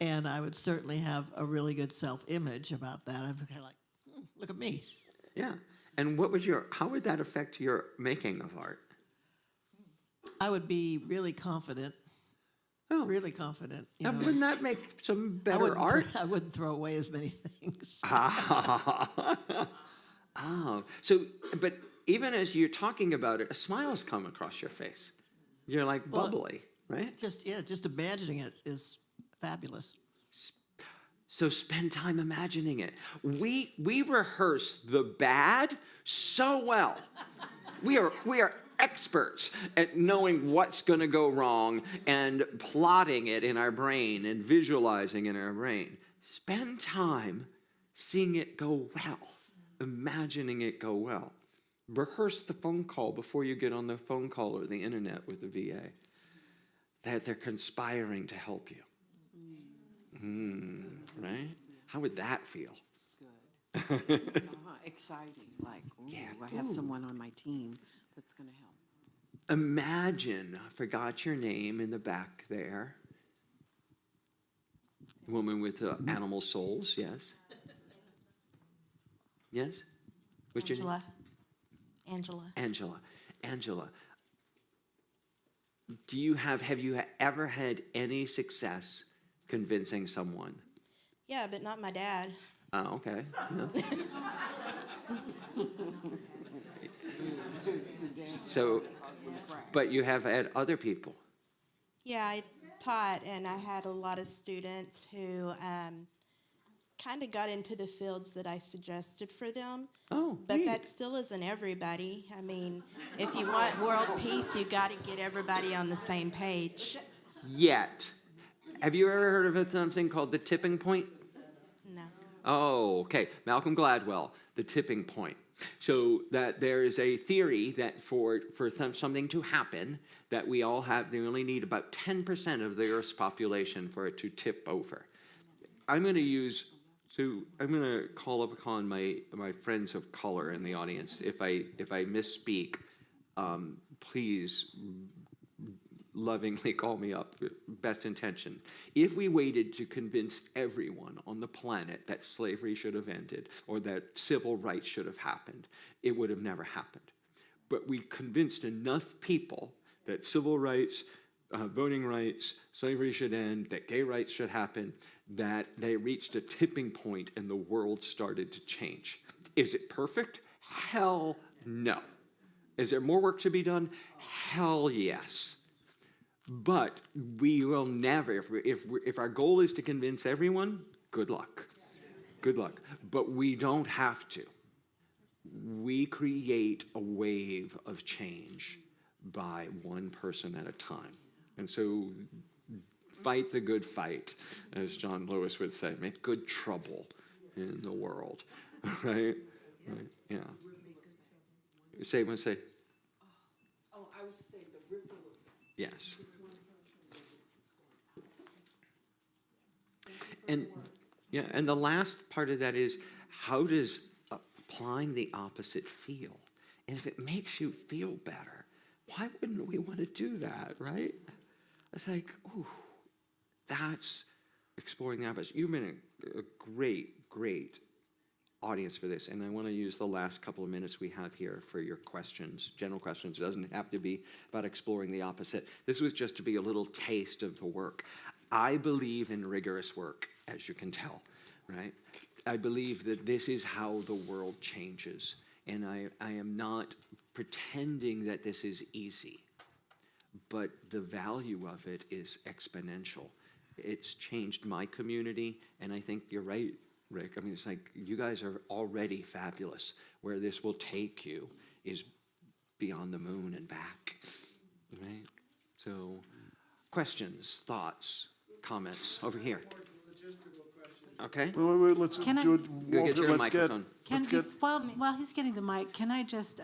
and I would certainly have a really good self-image about that. I'm kind of like, look at me. Yeah. And how would that affect your making of art? I would be really confident. Oh. Really confident. You And know. wouldn't that make some better art? I wouldn't throw away as many things. Oh, so, but even as you're talking about it, a smile's come across your face. You're like bubbly, right? Just imagining it is fabulous. So spend time imagining it. We rehearse the bad so well. We are experts at knowing what's going to go wrong and plotting it in our brain and visualizing in our brain. Spend time seeing it go well, imagining it go well. Rehearse the phone call before you get on the phone call or the internet with the VA. That they're conspiring to help you. Right? How would that feel? Exciting. Like, ooh, Yeah. I have Ooh. someone on my team that's going to help. Imagine, I forgot your name in the back there. Woman with animal souls, yes. Yes? What's your name? Angela. Angela. Have you ever had any success convincing someone? Yeah, but not my dad. Oh, okay. Yeah. So, but you have had other people. Yeah, I taught, and I had a lot of students who kind of got into the fields that I suggested for them. Oh, but neat. that still isn't everybody. I mean, if you want world peace, you got to get everybody on the same page. Yet. Have you ever heard of something called the tipping point? No. Oh, okay. Malcolm Gladwell, the tipping point. So that there is a theory that for something to happen, that we only need about 10% of the Earth's population for it to tip over. I'm going to call upon my friends of color in the audience. If I misspeak, please lovingly call me up, best intention. If we waited to convince everyone on the planet that slavery should have ended or that civil rights should have happened, it would have never happened. But we convinced enough people that civil rights, voting rights, slavery should end, that gay rights should happen, that they reached a tipping point and the world started to change. Is it perfect? Hell no. Is there more work to be done? Hell yes. But we will never, if our goal is to convince everyone, good luck. Good luck. But we don't have to. We create a wave of change by one person at a time. And so fight the good fight, as John Lewis would say. Make good trouble in the world. Right? Yeah. Say. Oh, I was saying the ripple effect. Yes. And the last part of that is, how does applying the opposite feel? And if it makes you feel better, why wouldn't we want to do that, right? It's like, ooh, that's exploring the opposite. You've been a great audience for this, and I want to use the last couple of minutes we have here for your questions, general questions. It doesn't have to be about exploring the opposite. This was just to be a little taste of the work. I believe in rigorous work, as you can tell, right? I believe that this is how the world changes, and I am not pretending that this is easy, but the value of it is exponential. It's changed my community, and I think you're right, Rick. I mean, it's like you guys are already fabulous. Where this will take you is beyond the moon and back, right? So, questions, thoughts, comments over here. Okay. Wait, let's Can I- do it. Go Walter, get your let's microphone. While he's getting the mic, can I just,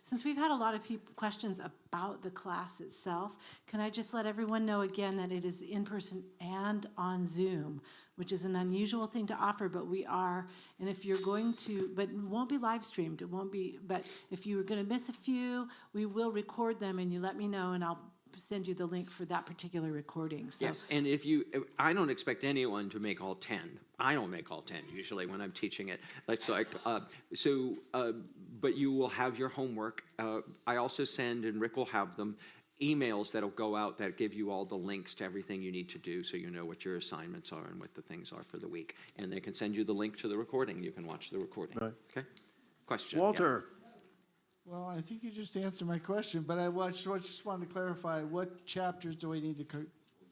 since we've had a lot of questions about the class itself, can I just let everyone know again that it is in person and on Zoom, which is an unusual thing to offer, but we are, and if you're going to, but it won't be live streamed, it won't be, but if you're going to miss a few, we will record them and you let me know and I'll send you the link for that particular recording. So Yes, and I don't expect anyone to make all 10. I don't make all 10 usually when I'm teaching it. But you will have your homework. I also send, and Rick will have them, emails that'll go out that give you all the links to everything you need to do so you know what your assignments are and what the things are for the week. And they can send you the link to the recording. You can watch the recording. Right. Okay? Question? Yeah. Walter. Well, I think you just answered my question, but I just wanted to clarify, what chapters do we need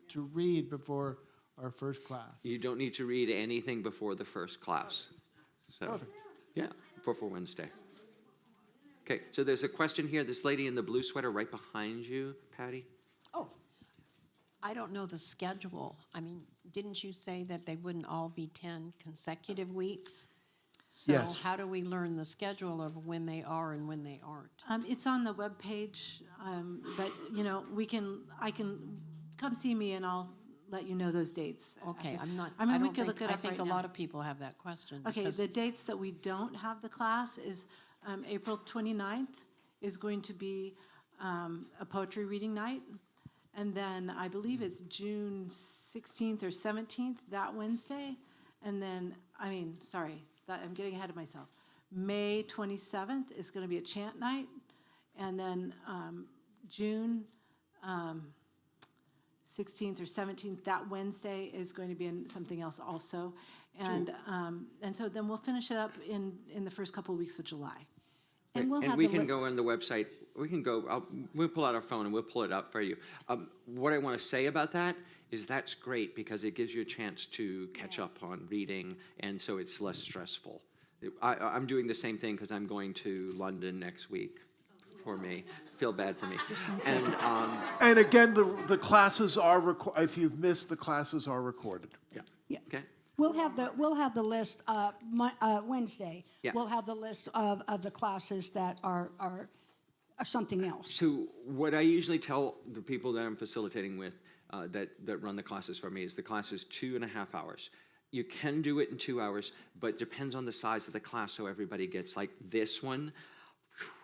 to read before our first class? You don't need to read anything before the first class. So, Perfect. yeah, before Wednesday. Okay, so there's a question here. This lady in the blue sweater right behind you, Patty. I don't know the schedule. I mean, didn't you say that they wouldn't all be 10 consecutive weeks? So Yes. how do we learn the schedule of when they are and when they aren't? it's on the webpage, but I can come see me and I'll let you know those dates. Okay, I'm not. I mean, we don't could think- look it I up think right a now. lot of people have that question. Okay, because- the dates that we don't have the class is April 29th is going to be a poetry reading night. And then I believe it's June 16th or 17th, that Wednesday. And then, I'm getting ahead of myself. May 27th is going to be a chant night. And then June 16th or 17th, that Wednesday is going to be in something else also. And so then we'll finish it up in the first couple of weeks of July. And we'll have we the can go on the website. We can go. We'll pull out our phone and we'll pull it up for you. What I want to say about that is that's great because it gives you a chance to catch up on reading, and so it's less stressful. I'm doing the same thing because I'm going to London next week. For me, feel bad for me. And again, the classes are if you've missed, the classes are recorded. Yeah. Okay. We'll have the list Wednesday. Yeah. We'll have the list of the classes that are something else. So what I usually tell the people that I'm facilitating with that run the classes for me is the class is 2.5 hours. You can do it in 2 hours, but depends on the size of the class so everybody gets like this one.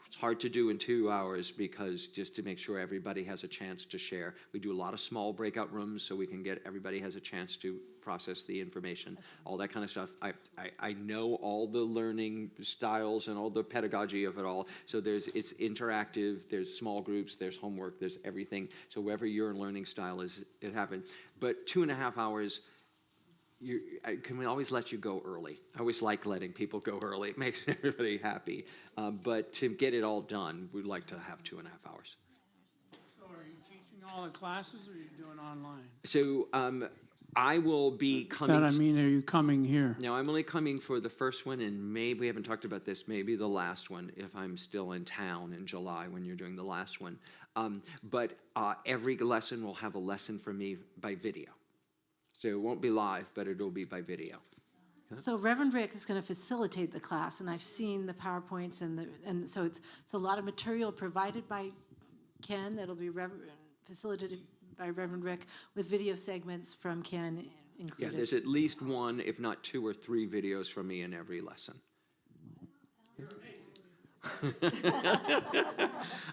It's hard to do in 2 hours because just to make sure everybody has a chance to share. We do a lot of small breakout rooms so we can get everybody has a chance to process the information, all that kind of stuff. I know all the learning styles and all the pedagogy of it all. So it's interactive, there's small groups, there's homework, there's everything. So wherever your learning style is, it happens. But 2.5 hours, can we always let you go early? I always like letting people go early. It makes everybody happy. But to get it all done, we'd like to have 2.5 hours. So are you teaching all the classes or are you doing online? So I will be coming. Are you coming here? No, I'm only coming for the first one, and maybe we haven't talked about this, maybe the last one if I'm still in town in July when you're doing the last one. But every lesson will have a lesson from me by video. So it won't be live, but it'll be by video. So Reverend Rick is going to facilitate the class, and I've seen the PowerPoints, and so it's a lot of material provided by Ken that'll be facilitated by Reverend Rick with video segments from Ken included. Yeah, there's at least one, if not 2 or 3 videos from me in every lesson.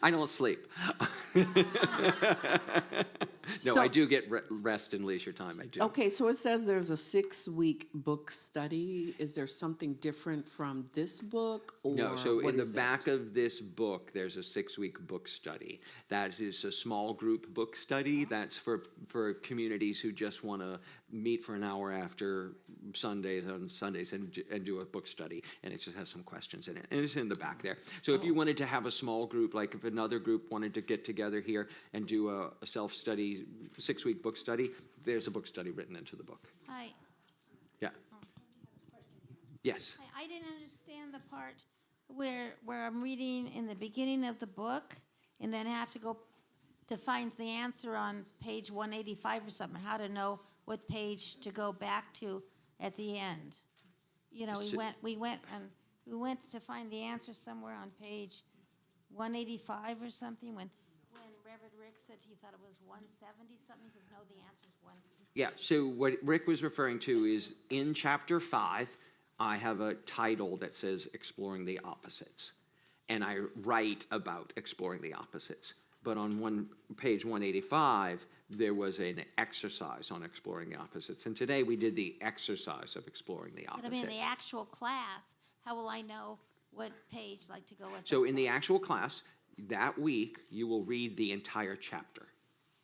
I don't sleep. No, So- I do get rest and leisure time. I do. Okay, so it says there's a 6-week book study. Is there something different from this book? Or No, so what in the is it? back of this book, there's a 6-week book study. That is a small group book study. That's for communities who just want to meet for an hour after Sundays and do a book study. And it just has some questions in it. And it's in the back there. So if you wanted to have a small group, like if another group wanted to get together here and do a self-study, 6-week book study, there's a book study written into the book. Hi. Yeah. Yes. I didn't understand the part where I'm reading in the beginning of the book and then have to go to find the answer on page 185 or something, how to know what page to go back to at the end. You know, we went to find the answer somewhere on page 185 or something when Reverend Rick said he thought it was 170 something. He says, no, the answer's 1. Yeah, so what Rick was referring to is in chapter 5, I have a title that says Exploring the Opposites. And I write about exploring the opposites. but on page 185, there was an exercise on exploring the opposites. And today we did the exercise of exploring the But I opposites. mean, in the actual class, how will I know what page, like, to go with? So in the actual class, that week, you will read the entire chapter.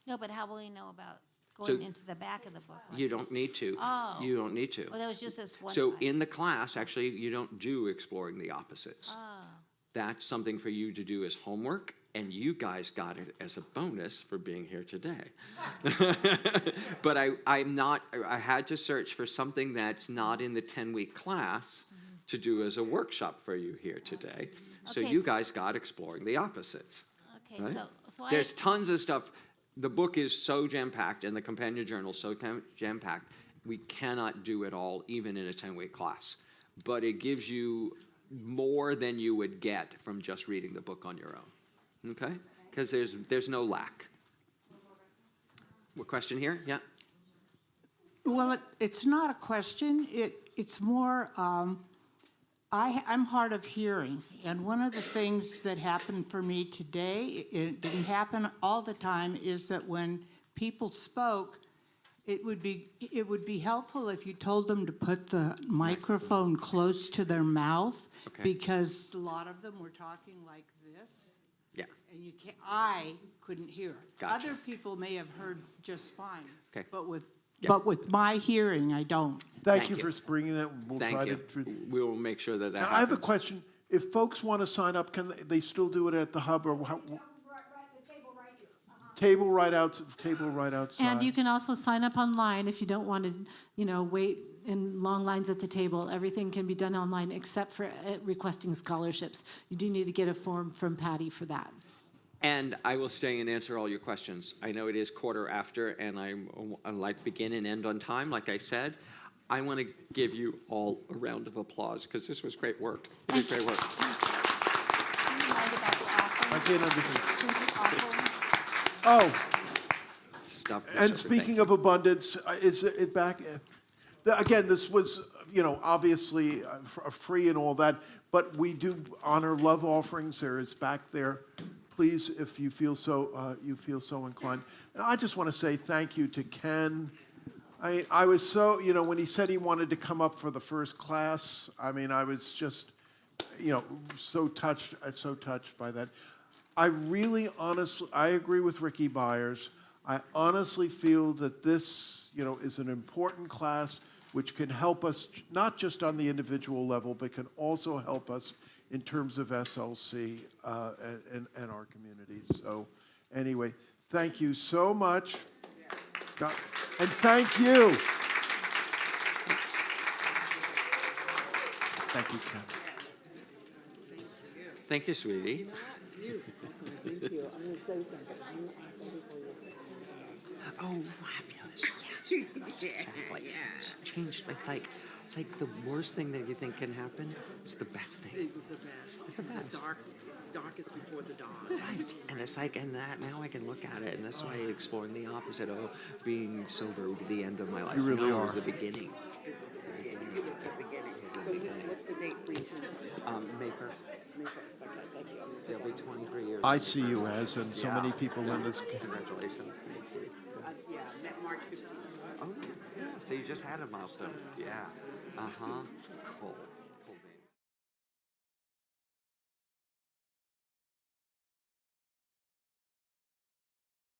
No, but how will you know about So- going into the back of the book? like You don't need to. Oh. You don't need to. Well, that was just this one So time. in the class, actually, you don't do exploring the opposites. Oh. That's something for you to do as homework, and you guys got it as a bonus for being here today. But I had to search for something that's not in the 10-week class to do as a workshop for you here today. So Okay, you so- guys got exploring the opposites. Okay, right? so There's tons of stuff. The book is so jam-packed, and the companion journal is so jam-packed, we cannot do it all, even in a 10-week class. But it gives you more than you would get from just reading the book on your own, okay? Because there's no lack. What question here? Yeah? Well, it's not a question. It's more, I'm hard of hearing. And one of the things that happened for me today, it didn't happen all the time, is that when people spoke, it would be helpful if you told them to put the microphone close to their mouth. Okay. Because a lot of them were talking like this. Yeah. And I couldn't hear. Gotcha. Other people may have heard just fine. Okay. But with Yeah. But with my hearing, I don't. Thank you for bringing that. We'll Thank try you. to. We will make sure that Now, happens. I have a question. If folks want to sign up, can they still do it at the hub or how? Table right outside. And you can also sign up online if you don't want to, wait in long lines at the table. Everything can be done online except for requesting scholarships. You do need to get a form from Patty for that. And I will stay and answer all your questions. I know it is quarter after, and I like begin and end on time, like I said. I want to give you all a round of applause, because this was great work. You did great work. I can't understand. Oh, Stuff. and speaking of abundance, is it back? Again, this was, obviously free and all that, but we do honor love offerings. There is back there. Please, if you feel so inclined. And I just want to say thank you to Ken. I was so, when he said he wanted to come up for the first class, I was just, so touched by that. I really honestly, I agree with Ricky Byers. I honestly feel that this, is an important class which can help us not just on the individual level, but can also help us in terms of SLC and our communities. So anyway, thank you so much. And thank you. Thank you, Ken. Thank you, sweetie. Thank you. I'm going to say something. Oh, fabulous. Yes. Exactly. It's changed. It's like the worst thing that you think can happen is the best thing. It was the best. It's the best. Darkest before the dawn. Right. And it's like, and that now I can look at it, and that's why exploring the opposite of being sober would be the end of my life. You really No, it are. was the beginning. So what's the date for you? May 1st. May 1st. Okay, thank you. It'll be 23 years. I see you as, and so many people in this. Congratulations. Thank you. Yeah, met March 15th. Oh, yeah. So you just had a milestone. Yeah. Uh-huh. Cool.